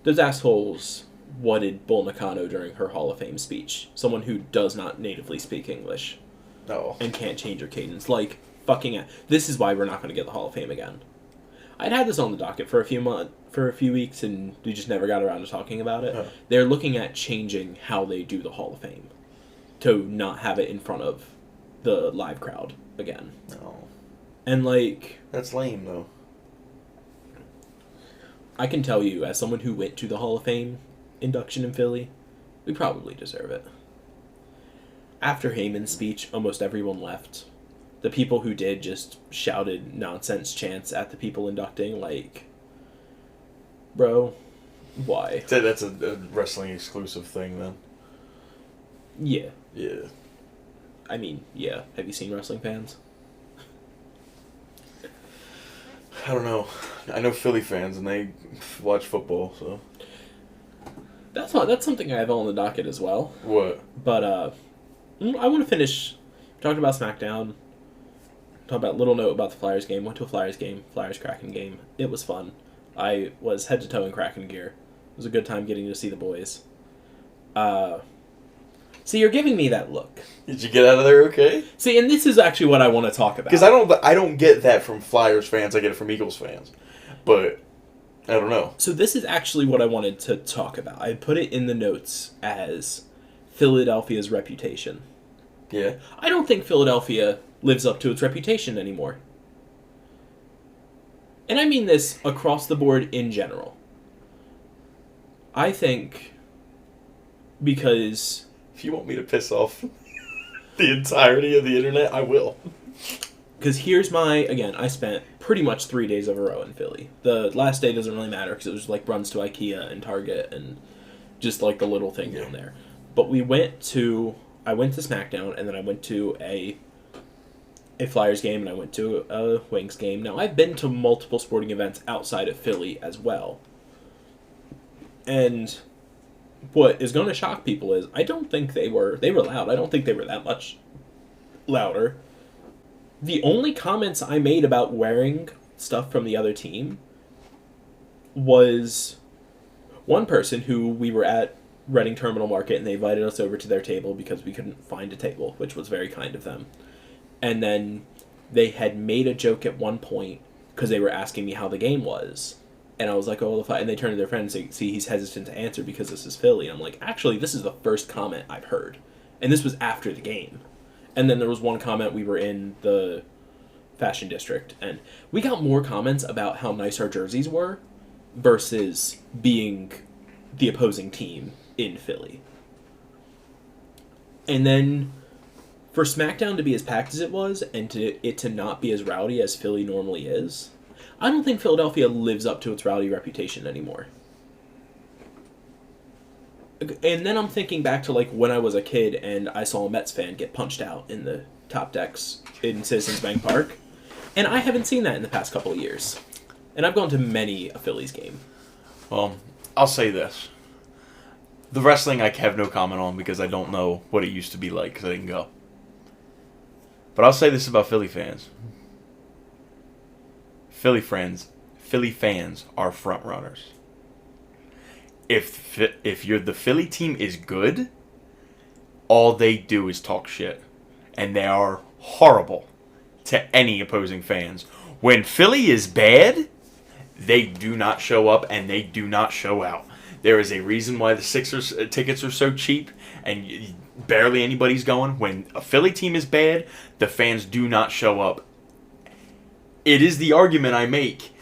those assholes whatted Bull Nakano during her Hall of Fame speech. Someone who does not natively speak English. No. And can't change her cadence. Like, this is why we're not going to get the Hall of Fame again. I'd had this on the docket for a few weeks, and we just never got around to talking about it. Huh. They're looking at changing how they do the Hall of Fame to not have it in front of the live crowd again. No. And like, that's lame though. I can tell you, as someone who went to the Hall of Fame induction in Philly, we probably deserve it. After Heyman's speech, almost everyone left. The people who did just shouted nonsense chants at the people inducting, like, bro, why? That's a wrestling exclusive thing then. Yeah. Yeah. I mean, yeah. Have you seen wrestling fans? I don't know. I know Philly fans, and they watch football, so... That's something I have on the docket as well. What? But, I want to finish talking about SmackDown. Talk about little note about the Flyers game. Went to a Flyers game. Flyers-Kraken game. It was fun. I was head to toe in Kraken gear. It was a good time getting to see the boys. See, you're giving me that look. Did you get out of there okay? See, and this is actually what I want to talk about. Because I don't get that from Flyers fans. I get it from Eagles fans. But I don't know. So this is actually what I wanted to talk about. I put it in the notes as Philadelphia's reputation. Yeah. I don't think Philadelphia lives up to its reputation anymore. And I mean this across the board in general. I think because... If you want me to piss off the entirety of the internet, I will. Because here's my... Again, I spent pretty much 3 days of a row in Philly. The last day doesn't really matter because it was like runs to IKEA and Target and just like the little thing down there. But I went to SmackDown and then I went to a Flyers game and I went to a Wings game. Now, I've been to multiple sporting events outside of Philly as well. And what is going to shock people is I don't think they were loud. I don't think they were that much louder. The only comments I made about wearing stuff from the other team was one person who we were at Reading Terminal Market and they invited us over to their table because we couldn't find a table, which was very kind of them. And then they had made a joke at one point because they were asking me how the game was. And I was like, oh, and they turned to their friend and say, see, he's hesitant to answer because this is Philly. And I'm like, actually, this is the first comment I've heard. And this was after the game. And then there was one comment, we were in the fashion district, and we got more comments about how nice our jerseys were versus being the opposing team in Philly. And then for SmackDown to be as packed as it was and it to not be as rowdy as Philly normally is, I don't think Philadelphia lives up to its rowdy reputation anymore. And then I'm thinking back to like when I was a kid and I saw a Mets fan get punched out in the top decks in Citizens Bank Park. And I haven't seen that in the past couple of years. And I've gone to many a Phillies game. Well, I'll say this. The wrestling I have no comment on because I don't know what it used to be like because I didn't go. But I'll say this about Philly fans. Philly fans are front runners. If the Philly team is good, all they do is talk shit. And they are horrible to any opposing fans. When Philly is bad, they do not show up and they do not show out. There is a reason why the Sixers tickets are so cheap and barely anybody's going. When a Philly team is bad, the fans do not show up. It is the argument I make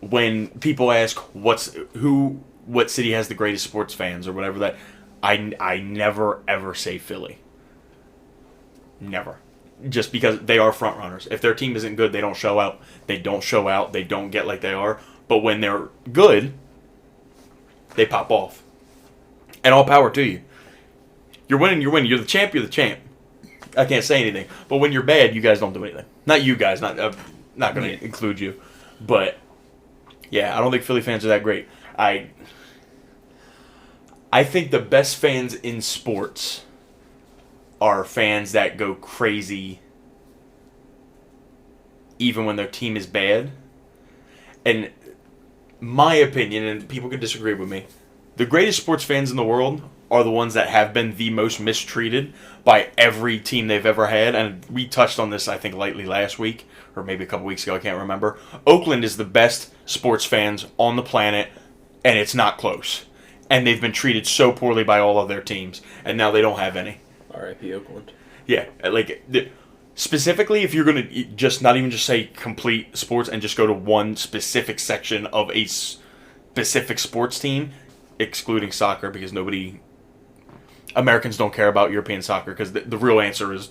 when people ask what city has the greatest sports fans or whatever that I never ever say Philly. Never. Just because they are front runners. If their team isn't good, they don't show out. They don't show out. They don't get like they are. But when they're good, they pop off. And all power to you. You're winning, you're winning. You're the champ, you're the champ. I can't say anything. But when you're bad, you guys don't do anything. Not you guys, not going to include you. But, yeah, I don't think Philly fans are that great. I think the best fans in sports are fans that go crazy even when their team is bad. And my opinion, and people can disagree with me, the greatest sports fans in the world are the ones that have been the most mistreated by every team they've ever had. And we touched on this, I think, lightly last week, or maybe a couple weeks ago, I can't remember. Oakland is the best sports fans on the planet, and it's not close. And they've been treated so poorly by all of their teams, and now they don't have any. R.I.P. Oakland. Yeah, like, specifically, if you're going to just not even just say complete sports and just go to one specific section of a specific sports team, excluding soccer, because Americans don't care about European soccer, because the real answer is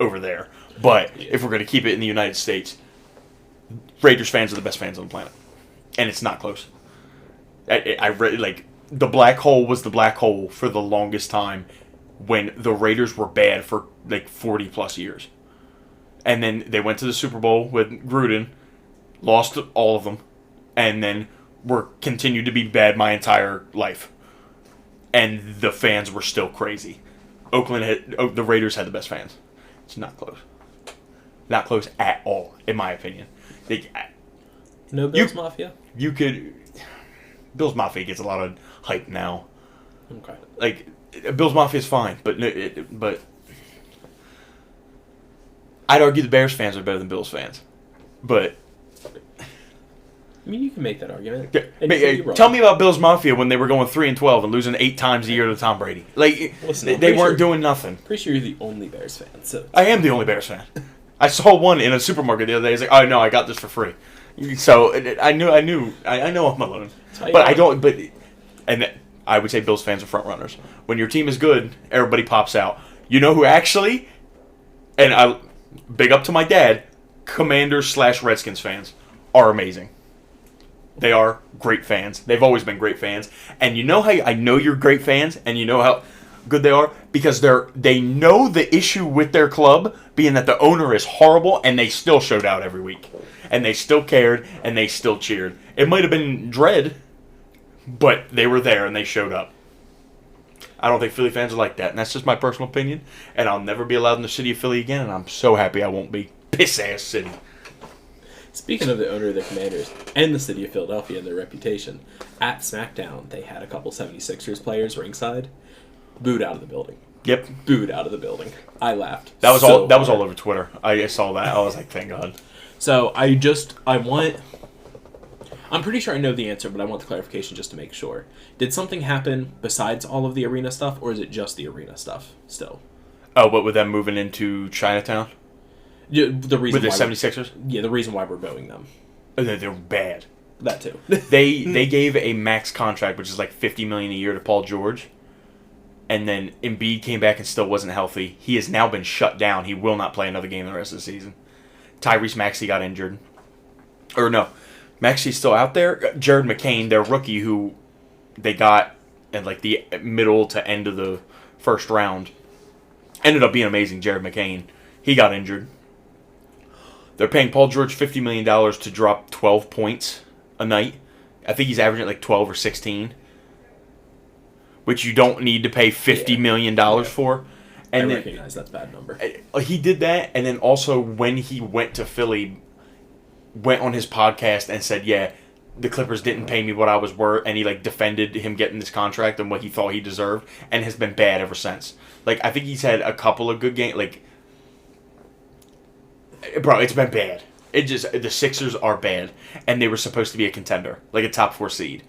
over there. But if we're going to keep it in the United States, Raiders fans are the best fans on the planet. And it's not close. I read, like, the black hole was the black hole for the longest time when the Raiders were bad for like 40 plus years. And then they went to the Super Bowl with Gruden, lost all of them, and then were continued to be bad my entire life. And the fans were still crazy. The Raiders had the best fans. It's not close. Not close at all, in my opinion. No Bills Mafia? Bills Mafia gets a lot of hype now. Okay. Like, Bills Mafia is fine, but I'd argue the Bears fans are better than Bills fans. But I mean, you can make that argument. Tell me about Bills Mafia when they were going 3-12 and losing 8 times a year to Tom Brady. Like, listen, they weren't doing nothing. Pretty sure you're the only Bears fan. So I am the only Bears fan. I saw one in a supermarket the other day. He's like, "Oh no, I got this for free." So I know I'm alone. But I don't. But and I would say Bills fans are front runners. When your team is good, everybody pops out. You know who actually? And I big up to my dad. Commanders/Redskins fans are amazing. They are great fans. They've always been great fans. And you know how I know you're great fans, and you know how good they are? Because they know the issue with their club being that the owner is horrible, and they still showed out every week. And they still cared, and they still cheered. It might have been dread, but they were there, and they showed up. I don't think Philly fans are like that, and that's just my personal opinion. And I'll never be allowed in the city of Philly again, and I'm so happy I won't be. Piss-ass city. Speaking of the owner of the Commanders and the city of Philadelphia and their reputation, at SmackDown, they had a couple 76ers players ringside, booed out of the building. Yep. Booed out of the building. I laughed. That was all over Twitter. I saw that. I was like, thank God. So I'm pretty sure I know the answer, but I want the clarification just to make sure. Did something happen besides all of the arena stuff, or is it just the arena stuff still? Oh, what with them moving into Chinatown? Yeah, the reason with the 76ers? Yeah, the reason why we're booing them. They're bad. That too. they gave a max contract, which is like $50 million a year to Paul George, and then Embiid came back and still wasn't healthy. He has now been shut down. He will not play another game the rest of the season. Tyrese Maxey got injured. Or no, Maxey's still out there. Jared McCain, their rookie, who they got in like the middle to end of the first round, ended up being amazing. Jared McCain, he got injured. They're paying Paul George $50 million to drop 12 points a night. I think he's averaging like 12 or 16, which you don't need to pay $50 million for. And I recognize that's a bad number. He did that, and then also when he went to Philly, went on his podcast and said, yeah, the Clippers didn't pay me what I was worth, and he like defended him getting this contract and what he thought he deserved, and has been bad ever since. Like, I think he's had a couple of good games, like, bro, it's been bad. The Sixers are bad, and they were supposed to be a contender, like a top 4 seed.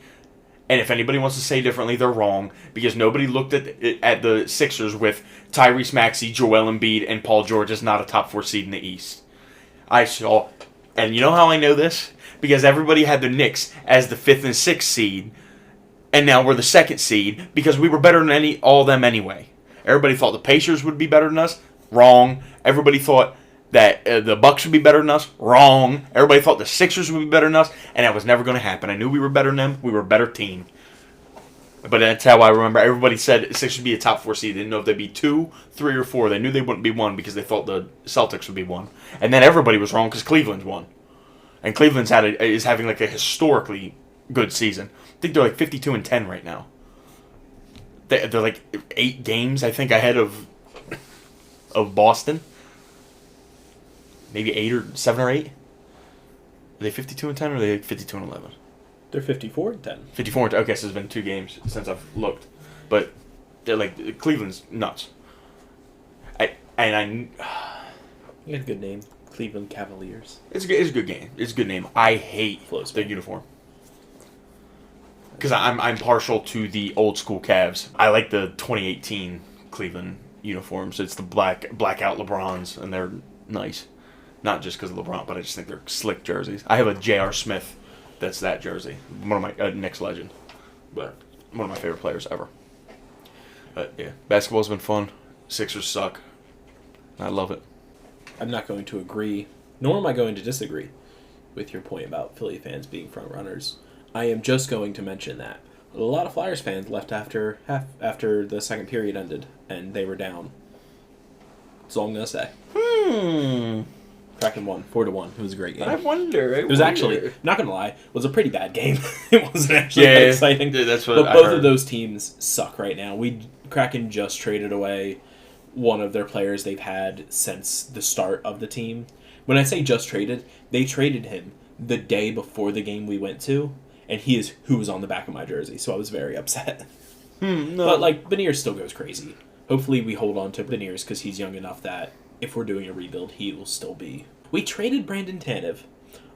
And if anybody wants to say differently, they're wrong, because nobody looked at the Sixers with Tyrese Maxey, Joel Embiid, and Paul George as not a top 4 seed in the East. I saw, and you know how I know this? Because everybody had the Knicks as the 5th and 6th seed, and now we're the 2nd seed, because we were better than all of them anyway. Everybody thought the Pacers would be better than us. Wrong. Everybody thought that the Bucks would be better than us. Wrong. Everybody thought the Sixers would be better than us, and that was never going to happen. I knew we were better than them. We were a better team. But that's how I remember. Everybody said Sixers would be a top 4 seed. They didn't know if they'd be 2, 3, or 4. They knew they wouldn't be 1 because they thought the Celtics would be 1. And then everybody was wrong because Cleveland's 1. And Cleveland's is having like a historically good season. I think they're like 52-10 right now. They're like 8 games, I think, ahead of Boston. Maybe 8 or 7 or 8. Are they 52-10 or are they 52-11? They're 54-10. 54-10. Okay, so it's been 2 games since I've looked, but they're like Cleveland's nuts. You got a good name, Cleveland Cavaliers. It's a good game. It's a good name. I hate their uniform because I'm partial to the old school Cavs. I like the 2018 Cleveland uniforms. It's the blackout LeBrons, and they're nice. Not just because of LeBron, but I just think they're slick jerseys. I have a J.R. Smith that's that jersey. One of my Knicks legend. But one of my favorite players ever. But yeah, basketball's been fun. Sixers suck. I love it. I'm not going to agree, nor am I going to disagree with your point about Philly fans being front runners. I am just going to mention that a lot of Flyers fans left after the second period ended, and they were down. That's all I'm going to say. Kraken won 4-1. It was a great game. I wonder. It was actually, not gonna lie, it was a pretty bad game. It wasn't actually that exciting. Yeah, that's what but I both heard. of those teams suck right now. Kraken just traded away one of their players they've had since the start of the team. When I say just traded, they traded him the day before the game we went to, and he is who was on the back of my jersey. So I was very upset. No. But, like, Beniers still goes crazy. Hopefully we hold on to Beniers because he's young enough that if we're doing a rebuild, he will still be. We traded Brandon Tanev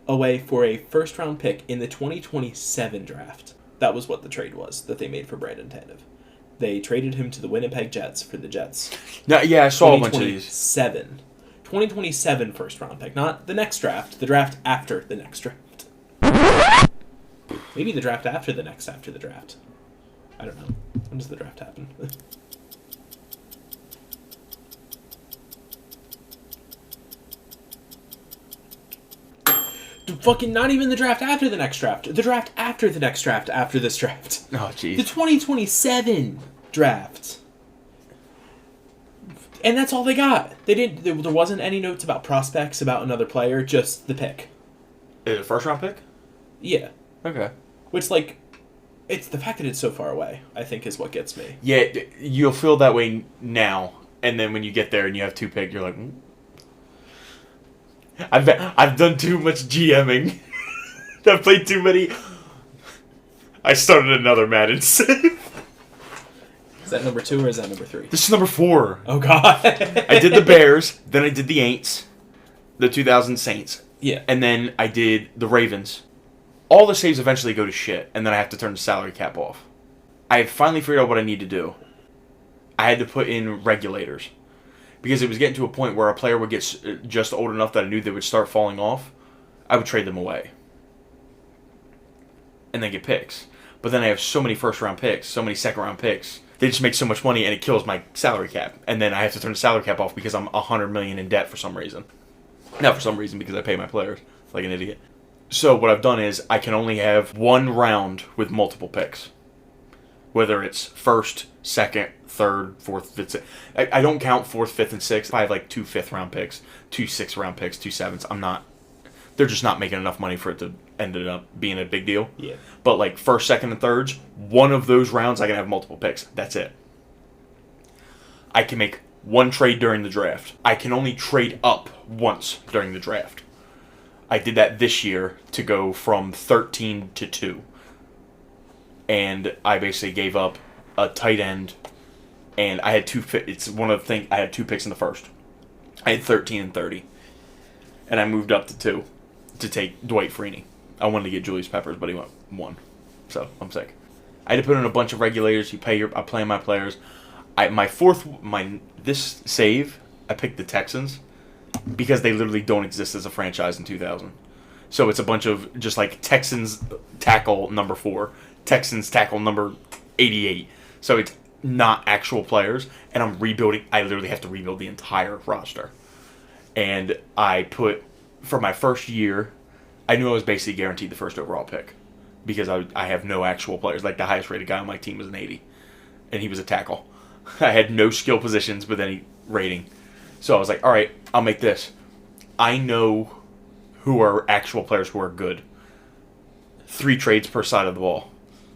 away for a first-round pick in the 2027 draft. That was what the trade was that they made for Brandon Tanev. They traded him to the Winnipeg Jets for the Jets. No, yeah, I saw a bunch of these. 2027 first-round pick. Not the next draft. The draft after the next draft. Maybe the draft after the next after the draft. I don't know. When does the draft happen? Fucking not even the draft after the next draft. The draft after the next draft after this draft. Oh, jeez. The 2027 draft. And that's all they got. They didn't. There wasn't any notes about prospects, about another player, just the pick. Is it a first-round pick? Yeah. Okay. Which, like, it's the fact that it's so far away, I think, is what gets me. Yeah, you'll feel that way now, and then when you get there and you have 2 picks, you're like, I've done too much GMing. I've played too many. I started another Madden save. Is that number 2 or is that number 3? This is number 4. Oh, God. I did the Bears, then I did the Aints, the 2000 Saints. Yeah. And then I did the Ravens. All the saves eventually go to shit, and then I have to turn the salary cap off. I had finally figured out what I need to do. I had to put in regulators. Because it was getting to a point where a player would get just old enough that I knew they would start falling off. I would trade them away. And then get picks. But then I have so many first-round picks, so many second-round picks. They just make so much money, and it kills my salary cap. And then I have to turn the salary cap off because I'm $100 million in debt for some reason. Not for some reason, because I pay my players like an idiot. So what I've done is I can only have 1 round with multiple picks. Whether it's first, second, third, fourth, fifth. I don't count fourth, fifth, and sixth. I have like 2 5th-round picks, 2 6th-round picks, 2 7s. They're just not making enough money for it to end up being a big deal. Yeah. But like first, second, and thirds, one of those rounds I can have multiple picks. That's it. I can make 1 trade during the draft. I can only trade up once during the draft. I did that this year to go from 13 to 2. And I basically gave up a tight end, and I had it's one of the things, I had 2 picks in the first. I had 13 and 30. And I moved up to 2 to take Dwight Freeney. I wanted to get Julius Peppers, but he went 1. So, I'm sick. I had to put in a bunch of regulators. I play my players. This save, I picked the Texans because they literally don't exist as a franchise in 2000. So it's a bunch of just like Texans tackle number 4, Texans tackle number 88. So it's not actual players, and I'm rebuilding. I literally have to rebuild the entire roster. And I put, for my first year, I knew I was basically guaranteed the first overall pick because I have no actual players. Like the highest rated guy on my team was an 80, and he was a tackle. I had no skill positions with any rating. So I was like, all right, I'll make this. I know who are actual players who are good. 3 trades per side of the ball.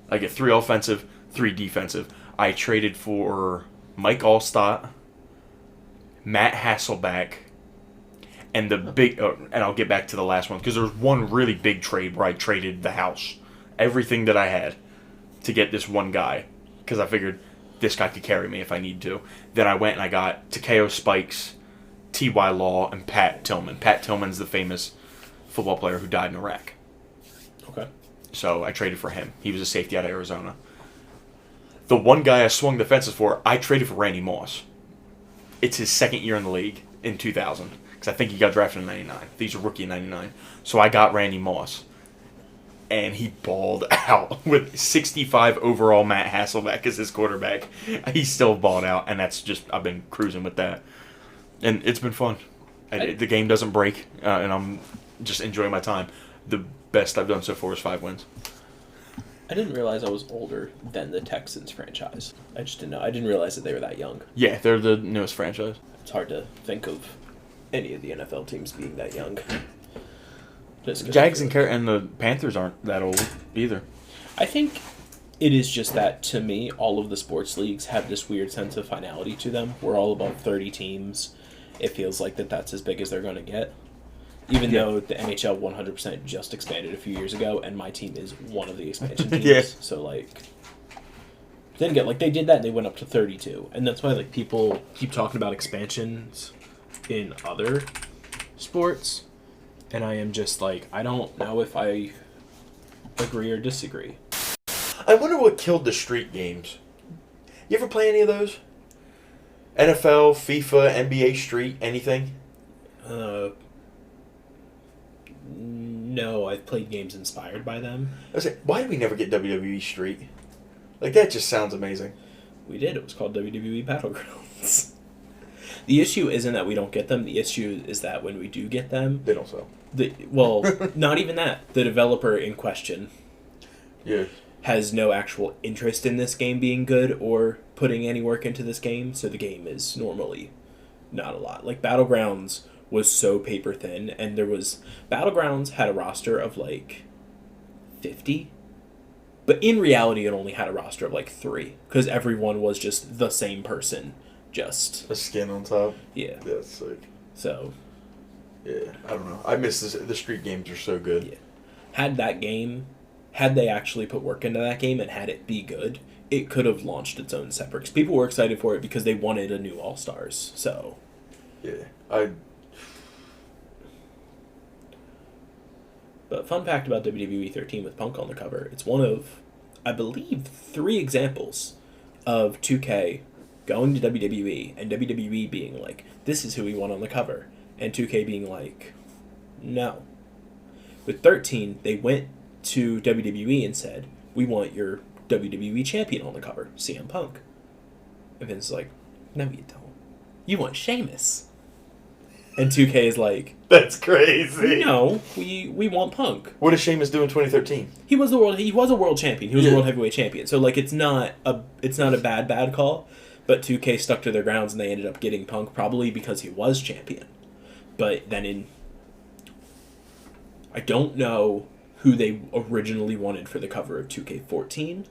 I get 3 offensive, 3 defensive. I traded for Mike Allstott, Matt Hasselbeck, and the big... and I'll get back to the last one, because there was one really big trade where I traded the house. Everything that I had to get this one guy, because I figured this guy could carry me if I need to. Then I went and I got Takeo Spikes, T.Y. Law, and Pat Tillman. Pat Tillman's the famous football player who died in Iraq. Okay. So I traded for him. He was a safety out of Arizona. The one guy I swung the fences for, I traded for Randy Moss. It's his second year in the league in 2000. Because I think he got drafted in 99. He's a rookie in 99. So I got Randy Moss. And he balled out with 65 overall Matt Hasselbeck as his quarterback. He still balled out, and that's just, I've been cruising with that. And it's been fun. The game doesn't break, and I'm just enjoying my time. The best I've done so far is 5 wins. I didn't realize I was older than the Texans franchise. I just didn't know. I didn't realize that they were that young. Yeah, they're the newest franchise. It's hard to think of any of the NFL teams being that young. Jags and the Panthers aren't that old either. I think it is just that, to me, all of the sports leagues have this weird sense of finality to them. We're all about 30 teams. It feels like that's as big as they're going to get. Even though the NHL 100% just expanded a few years ago, and my team is one of the expansion teams. Yeah. So, like, Then again, like, they did that and they went up to 32. And that's why, like, people keep talking about expansions in other sports. And I am just like, I don't know if I agree or disagree. I wonder what killed the street games. You ever play any of those? NFL, FIFA, NBA Street, anything? No, I've played games inspired by them. I was like, why did we never get WWE Street? Like, that just sounds amazing. We did. It was called WWE Battlegrounds. The issue isn't that we don't get them. The issue is that when we do get them... They don't sell. Well, not even that. The developer in question has no actual interest in this game being good or putting any work into this game, so the game is normally not a lot. Like, Battlegrounds was so paper thin, and Battlegrounds had a roster of, like, 50, but in reality it only had a roster of, like, 3, because everyone was just the same person, just... A skin on top? Yeah. That's sick. So... Yeah, I don't know. I miss this. The street games are so good. Yeah. Had they actually put work into that game and had it be good, it could have launched its own separate. 'Cause people were excited for it because they wanted a new All-Stars. So, yeah, But fun fact about WWE 13 with Punk on the cover: it's one of, I believe, 3 examples of 2K going to WWE and WWE being like, "This is who we want on the cover," and 2K being like, "No." With 13, they went to WWE and said, "We want your WWE champion on the cover, CM Punk." And Vince is like, "No, you don't. You want Sheamus." And 2K is like, that's crazy. "No, we want Punk." What did Sheamus do in 2013? He was a world champion. He was a world heavyweight champion. So like it's not a bad call, but 2K stuck to their grounds and they ended up getting Punk probably because he was champion. But then I don't know who they originally wanted for the cover of 2K14.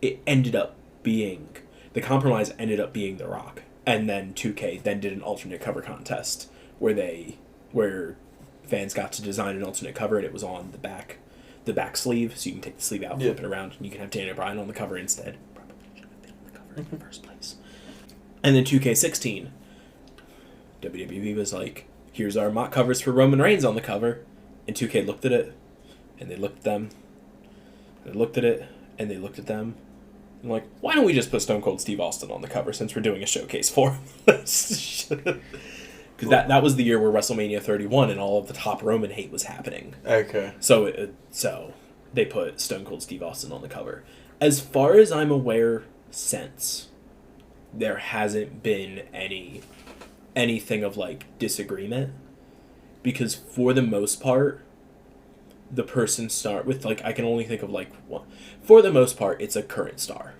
It ended up being... The compromise ended up being The Rock. And then 2K then did an alternate cover contest where fans got to design an alternate cover, and it was on the back sleeve, so you can take the sleeve out, flip it around, and you can have Daniel Bryan on the cover instead. Probably should have been on the cover in the first place. And then 2K16, WWE was like, "Here's our mock covers for Roman Reigns on the cover." And 2K looked at it, and they looked at them, they looked at it, and they looked at them, and like, "Why don't we just put Stone Cold Steve Austin on the cover since we're doing a showcase for him?" Because that was the year where WrestleMania 31 and all of the top Roman hate was happening. Okay. So they put Stone Cold Steve Austin on the cover. As far as I'm aware, since, there hasn't been anything of, like, disagreement. Because for the most part, the person start with, like, I can only think of, like, one. For the most part, it's a current star.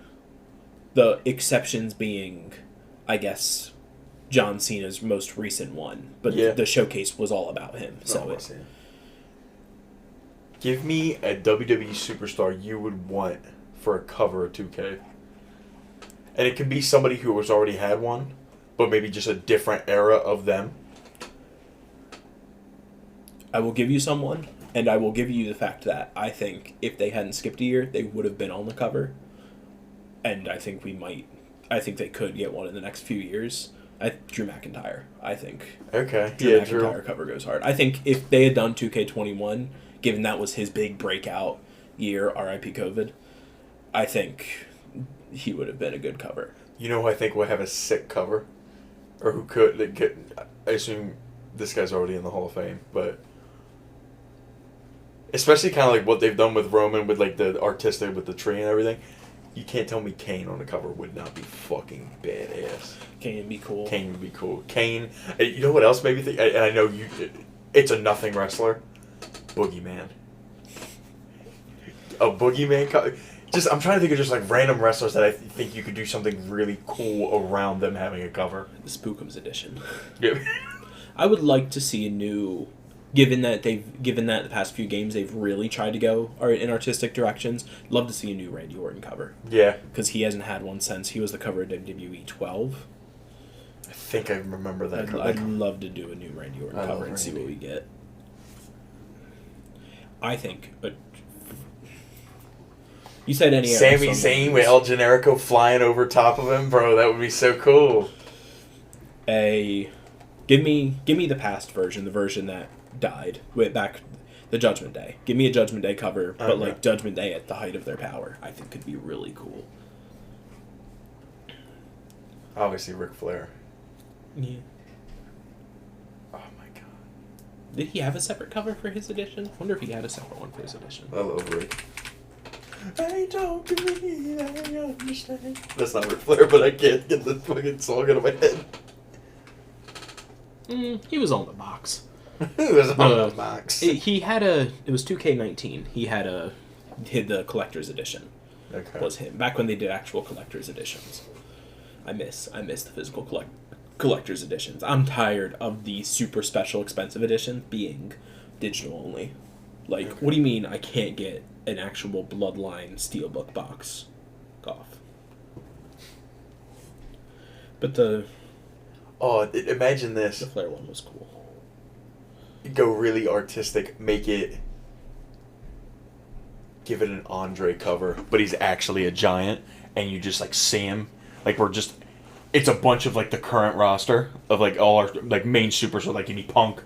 The exceptions being, I guess, John Cena's most recent one. But the showcase was all about him. Give me a WWE superstar you would want for a cover of 2K. And it can be somebody who has already had one, but maybe just a different era of them. I will give you someone, and I will give you the fact that I think if they hadn't skipped a year, they would have been on the cover. And I think they could get one in the next few years. Drew McIntyre, I think. Okay. Drew McIntyre cover goes hard. I think if they had done 2K21, given that was his big breakout year, RIP COVID, I think he would have been a good cover. You know who I think would have a sick cover? Or who could... I assume this guy's already in the Hall of Fame, but... Especially kind of like what they've done with Roman, with like the artistic, with the tree and everything. You can't tell me Kane on the cover would not be fucking badass. Kane would be cool. Kane would be cool. Kane, you know what else made me think? And I know it's a nothing wrestler. Boogeyman. A Boogeyman cover. I'm trying to think of just like random wrestlers that I think you could do something really cool around them having a cover. The Spookums edition. Yeah. I would like to see a new... Given that the past few games they've really tried to go in artistic directions, love to see a new Randy Orton cover. Yeah. Because he hasn't had one since he was the cover of WWE 12. I think I remember that cover. I'd love to do a new Randy Orton cover and see what we get. I think You said any era. Sami so I'm gonna Zayn use with El Generico flying over top of him, bro. That would be so cool. Give me the past version, the version that died way back, the Judgment Day. Give me a Judgment Day cover, but Okay. like Judgment Day at the height of their power. I think could be really cool. Obviously, Ric Flair. Yeah. Oh my god. Did he have a separate cover for his edition? I wonder if he had a separate one for his edition. I love Rick. I don't believe I understand. That's not Ric Flair, but I can't get the fucking song out of my head. He was on the box. It was on the box. He had a. It was 2K19. He had the collector's edition. Okay. Was him back when they did actual collector's editions. I miss the physical collector's editions. I'm tired of the super special expensive edition being digital only. Like, Okay. what do you mean I can't get an actual Bloodline Steelbook box off? But the Imagine this. Flair one was cool. Go really artistic. Make it. Give it an Andre cover, but he's actually a giant, and you just like see him. Like we're just. It's a bunch of like the current roster of like all our like main supers, so like any Punk,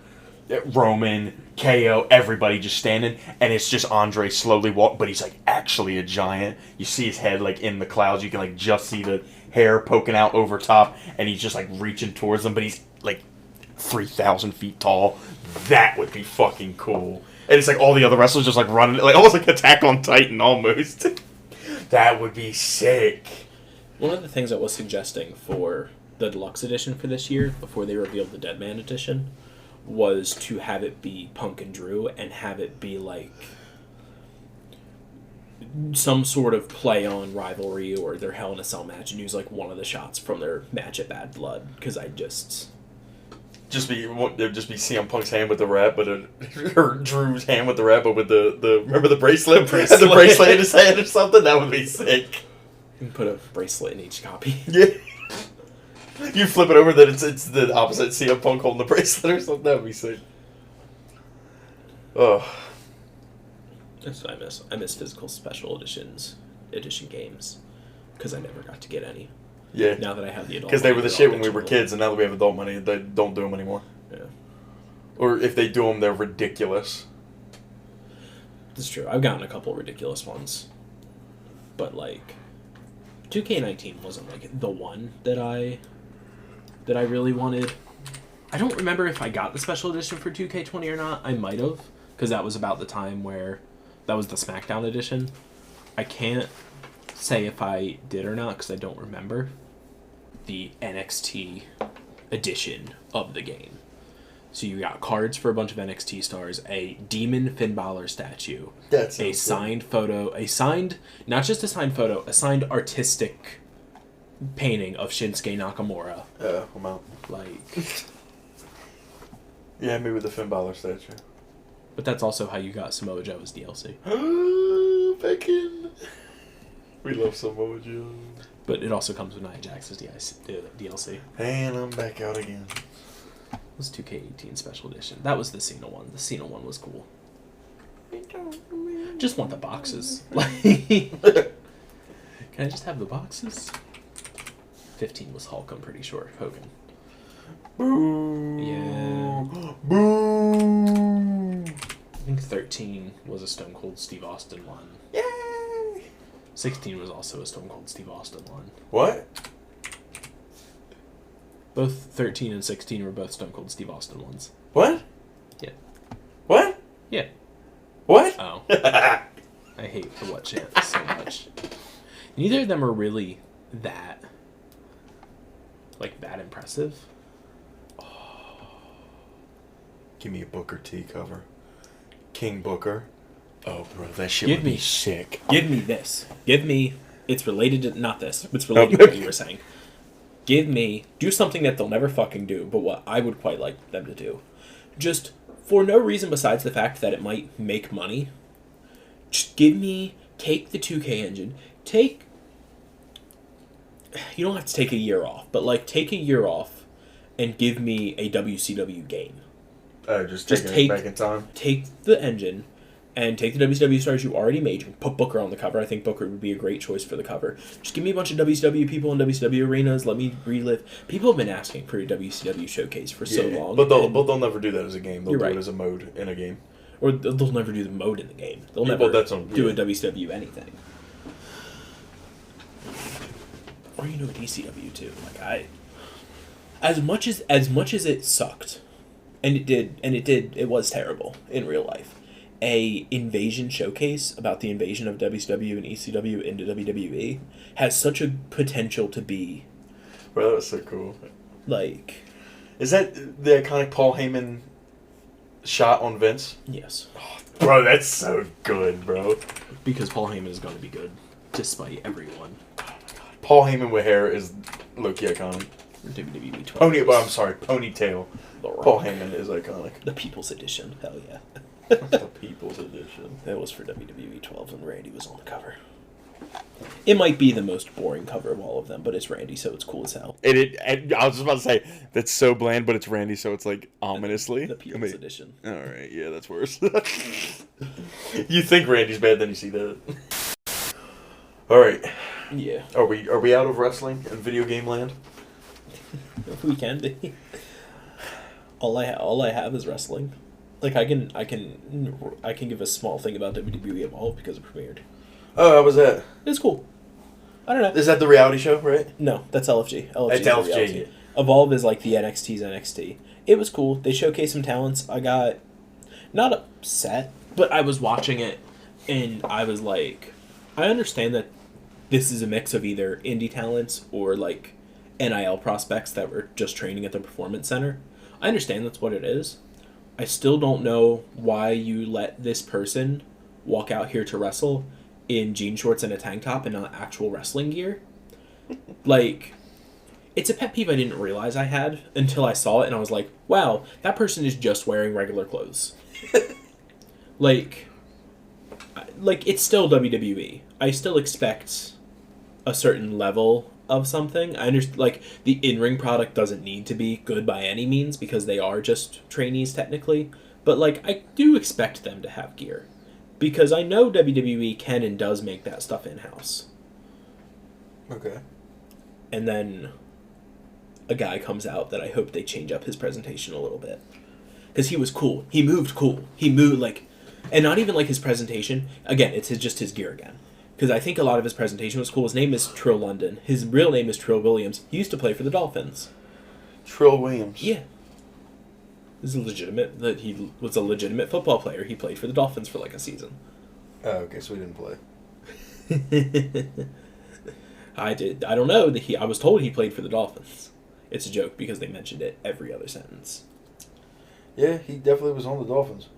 Roman, KO, everybody just standing, and it's just Andre slowly walk, but he's like actually a giant. You see his head like in the clouds. You can like just see the hair poking out over top, and he's just like reaching towards them, but he's like 3,000 feet tall. That would be fucking cool. And it's like all the other wrestlers just like running, like almost like Attack on Titan almost. That would be sick. One of the things I was suggesting for the deluxe edition for this year, before they revealed the Deadman edition, was to have it be Punk and Drew and have it be like some sort of play on rivalry or their Hell in a Cell match and use like one of the shots from their match at Bad Blood, because I just... There'd just be CM Punk's hand with the wrap, but or Drew's hand with the wrap, but with the remember the bracelet? Had the bracelet in his hand or something? That would be sick. You can put a bracelet in each copy. Yeah. You flip it over, that it's the opposite CM Punk holding the bracelet or something. That would be sick. Oh. That's what I miss. I miss physical special edition games, because I never got to get any. Yeah. Now that I have the adult, Because they were the they're shit all when we were digital. kids, and now that we have adult money, they don't do them anymore. Yeah, Or if they do them, they're ridiculous. that's true. I've gotten a couple ridiculous ones, but like 2K19 wasn't like the one that I really wanted. I don't remember if I got the special edition for 2K20 or not. I might have, because that was about the time where that was the SmackDown edition. I can't say if I did or not because I don't remember the NXT edition of the game. So you got cards for a bunch of NXT stars, a Demon Finn Balor statue, That's a signed photo, not just a signed photo, a signed artistic painting of Shinsuke Nakamura. I'm out. Like, Yeah, maybe the Finn Balor statue. but that's also how you got Samoa Joe as DLC. Back in. We love Samoa Joe. But it also comes with Nia Jax's DLC. And I'm back out again. It was 2K18 Special Edition. That was the Cena one. The Cena one was cool. Just want the boxes. Can I just have the boxes? 15 was Hulk, I'm pretty sure. Hogan. Boo. Yeah. Boo. I think 13 was a Stone Cold Steve Austin one. Yay. 16 was also a Stone Cold Steve Austin one. What? Both 13 and 16 were both Stone Cold Steve Austin ones. What? Yeah. What? Yeah. What? Oh. I hate the what chant so much. Neither of them are really that impressive. Give me a Booker T cover. King Booker. Oh, bro, that shit Give would me- be sick. Give me this. Give me... It's related to... Not this. It's related to what you were saying. Give me... Do something that they'll never fucking do, but what I would quite like them to do. Just, for no reason besides the fact that it might make money, just give me... Take the 2K engine. Take... You don't have to take a year off, but, take a year off and give me a WCW game. Just Just taking take- it back in time. Take the engine, and take the WCW stars you already made. You can put Booker on the cover. I think Booker would be a great choice for the cover. Just give me a bunch of WCW people in WCW arenas. Let me relive. People have been asking for a WCW showcase for so long. But they'll never do that as a game. They'll do right. it as a mode in a game. Or they'll never do the mode in the game. They'll Yeah, never do a yeah. WCW anything. Or a DCW too. Like as much as it sucked, and it was terrible in real life. A invasion showcase about the invasion of WCW and ECW into WWE has such a potential to be. Bro, that was so cool. Like, is that the iconic Paul Heyman shot on Vince? Yes. Oh, bro, that's so good, bro. Because Paul Heyman is going to be good, despite everyone. Paul Heyman with hair is low-key iconic. WWE 12. Ponytail. Paul Heyman is iconic. The People's Edition. Hell yeah. The People's Edition. That was for WWE 12 when Randy was on the cover. It might be the most boring cover of all of them, but it's Randy, so it's cool as hell. I was just about to say, that's so bland, but it's Randy, so it's like ominously. The People's Edition. Alright, yeah, that's worse. You think Randy's bad, then you see that. Alright. Yeah. Are we out of wrestling and video game land? We can be. All I have is wrestling. Like I can give a small thing about WWE Evolve because it premiered. Oh, how was that? It's cool. I don't know. Is that the reality show, right? No, that's LFG. LFG It's is the LFG. reality. Evolve is like the NXT's NXT. It was cool. They showcased some talents. I got not upset, but I was watching it and I was like, I understand that this is a mix of either indie talents or like NIL prospects that were just training at the performance center. I understand that's what it is. I still don't know why you let this person walk out here to wrestle in jean shorts and a tank top and not actual wrestling gear. Like, it's a pet peeve I didn't realize I had until I saw it and I was like, wow, that person is just wearing regular clothes. like, it's still WWE. I still expect a certain level of something. I understand, like, the in-ring product doesn't need to be good by any means because they are just trainees technically, but like I do expect them to have gear because I know WWE can and does make that stuff in-house. Okay. And then a guy comes out that I hope they change up his presentation a little bit because he was cool. He moved cool. He moved like, and not even like his presentation. Again, it's just his gear again. Because I think a lot of his presentation was cool. His name is Trill London. His real name is Trill Williams. He used to play for the Dolphins. Trill Williams. Yeah. He was a legitimate football player. He played for the Dolphins for like a season. Oh, okay, so he didn't play. I don't know. I was told he played for the Dolphins. It's a joke because they mentioned it every other sentence. Yeah, he definitely was on the Dolphins.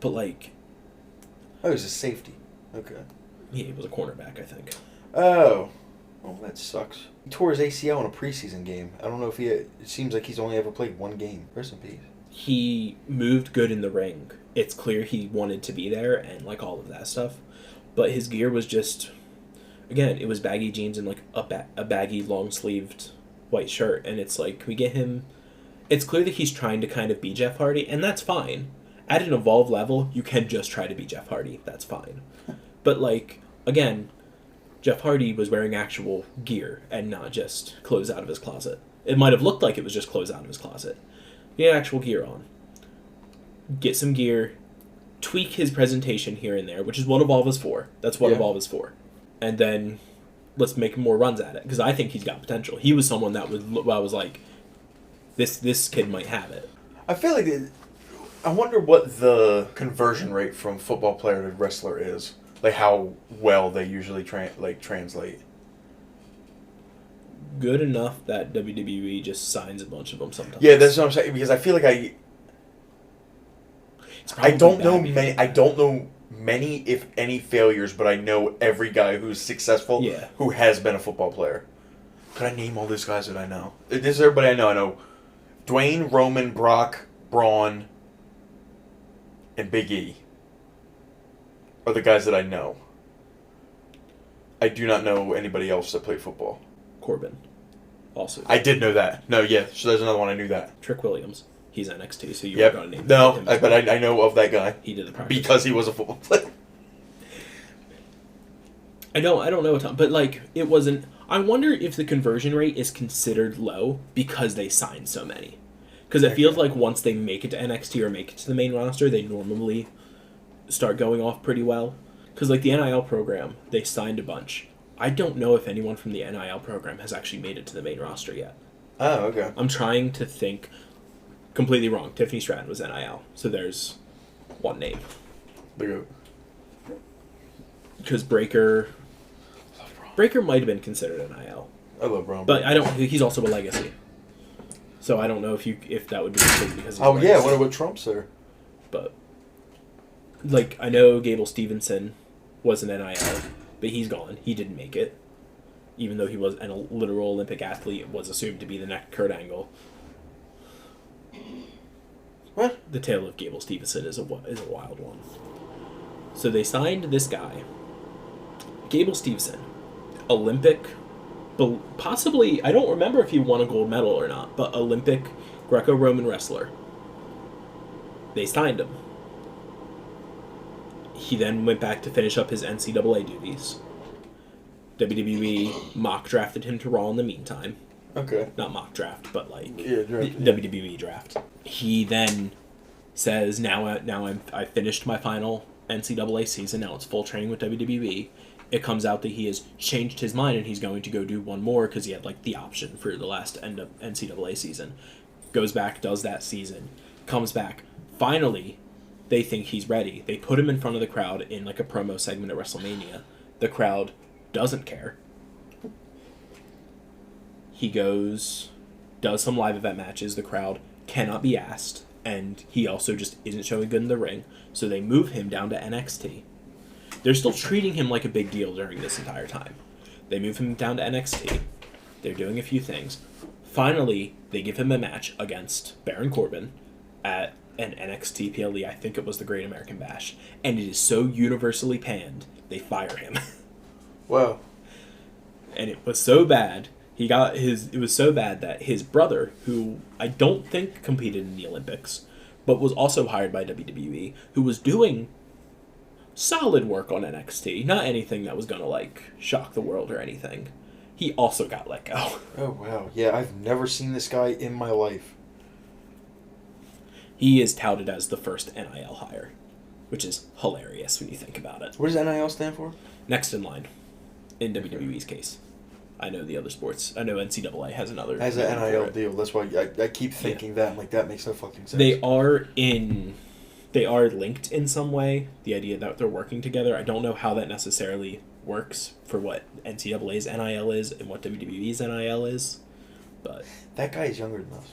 But like... Oh, he's a safety. Okay. Yeah, he was a cornerback, I think. Oh. Well, that sucks. He tore his ACL in a preseason game. I don't know if it seems like he's only ever played one game. Rest in peace. He moved good in the ring. It's clear he wanted to be there and like all of that stuff. But his gear was just... Again, it was baggy jeans and like a baggy long-sleeved white shirt. And it's like, can we get him... It's clear that he's trying to kind of be Jeff Hardy, and that's fine. At an Evolve level, you can just try to be Jeff Hardy. That's fine. But, like, again, Jeff Hardy was wearing actual gear and not just clothes out of his closet. It might have looked like it was just clothes out of his closet. He had actual gear on. Get some gear. Tweak his presentation here and there, which is what Evolve is for. That's what Evolve is for. And then let's make more runs at it, because I think he's got potential. He was someone that was like, this kid might have it. I feel like I wonder what the conversion rate from football player to wrestler is. Like how well they usually translate. Good enough that WWE just signs a bunch of them sometimes. Yeah, that's what I'm saying. Because I feel like I don't know many. I don't know many, if any, failures, but I know every guy who's successful who has been a football player. Could I name all these guys that I know? This is everybody I know. I know Dwayne, Roman, Brock, Braun, and Big E are the guys that I know. I do not know anybody else that played football. Corbin, also. I did know that. No, yeah, so there's another one I knew that. Trick Williams. He's NXT, so you Yep. were going to name No, him. but I know of that guy He did the practice. because he was a football player. I don't know a ton, but like it wasn't. I wonder if the conversion rate is considered low because they signed so many. Because it feels like once they make it to NXT or make it to the main roster, they normally start going off pretty well. Because like the NIL program, they signed a bunch. I don't know if anyone from the NIL program has actually made it to the main roster yet. Oh, okay. I'm trying to think. Completely wrong. Tiffany Stratton was NIL, so there's one name. The goat. Because Breaker might have been considered NIL, I love Braun. but I don't. He's also a legacy, so I don't know if that would be considered because. He's a Oh yeah, legacy. what Trump's there? But like I know Gable Stevenson was an NIL, but he's gone. He didn't make it, even though he was a literal Olympic athlete. Was assumed to be the next Kurt Angle. What? The tale of Gable Stevenson is a wild one. So they signed this guy, Gable Stevenson, Olympic, possibly, I don't remember if he won a gold medal or not, but Olympic Greco-Roman wrestler. They signed him. He then went back to finish up his NCAA duties. WWE mock drafted him to Raw in the meantime. Okay. Not mock draft, but like Yeah, draft, yeah. WWE draft. He then says, I finished my final NCAA season. Now it's full training with WWE. It comes out that he has changed his mind and he's going to go do one more because he had like the option for the last end of NCAA season. Goes back, does that season, comes back. Finally, they think he's ready. They put him in front of the crowd in like a promo segment at WrestleMania. The crowd doesn't care. He goes, does some live event matches. The crowd cannot be asked. And he also just isn't showing good in the ring. So they move him down to NXT. They're still treating him like a big deal during this entire time. They move him down to NXT. They're doing a few things. Finally, they give him a match against Baron Corbin at an NXT PLE. I think it was the Great American Bash. And it is so universally panned, they fire him. Wow. And it was so bad. It was so bad that his brother, who I don't think competed in the Olympics, but was also hired by WWE, who was doing solid work on NXT, not anything that was going to like shock the world or anything. He also got let go. Oh wow. Yeah, I've never seen this guy in my life. He is touted as the first NIL hire, which is hilarious when you think about it. What does NIL stand for? Next in line, in WWE's case. I know the other sports. I know NCAA has another. Has an NIL deal. That's why I keep thinking that. I'm like, that makes no fucking sense. They are linked in some way. The idea that they're working together. I don't know how that necessarily works for what NCAA's NIL is and what WWE's NIL is, but That guy is younger than us.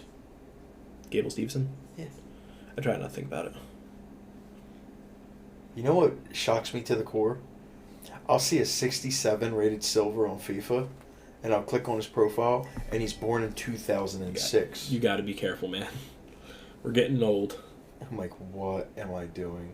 Gable Stevenson. Yeah. I try not to think about it. You know what shocks me to the core? I'll see a 67 rated silver on FIFA, and I'll click on his profile, and he's born in 2006. You got to be careful, man. We're getting old. I'm like, what am I doing?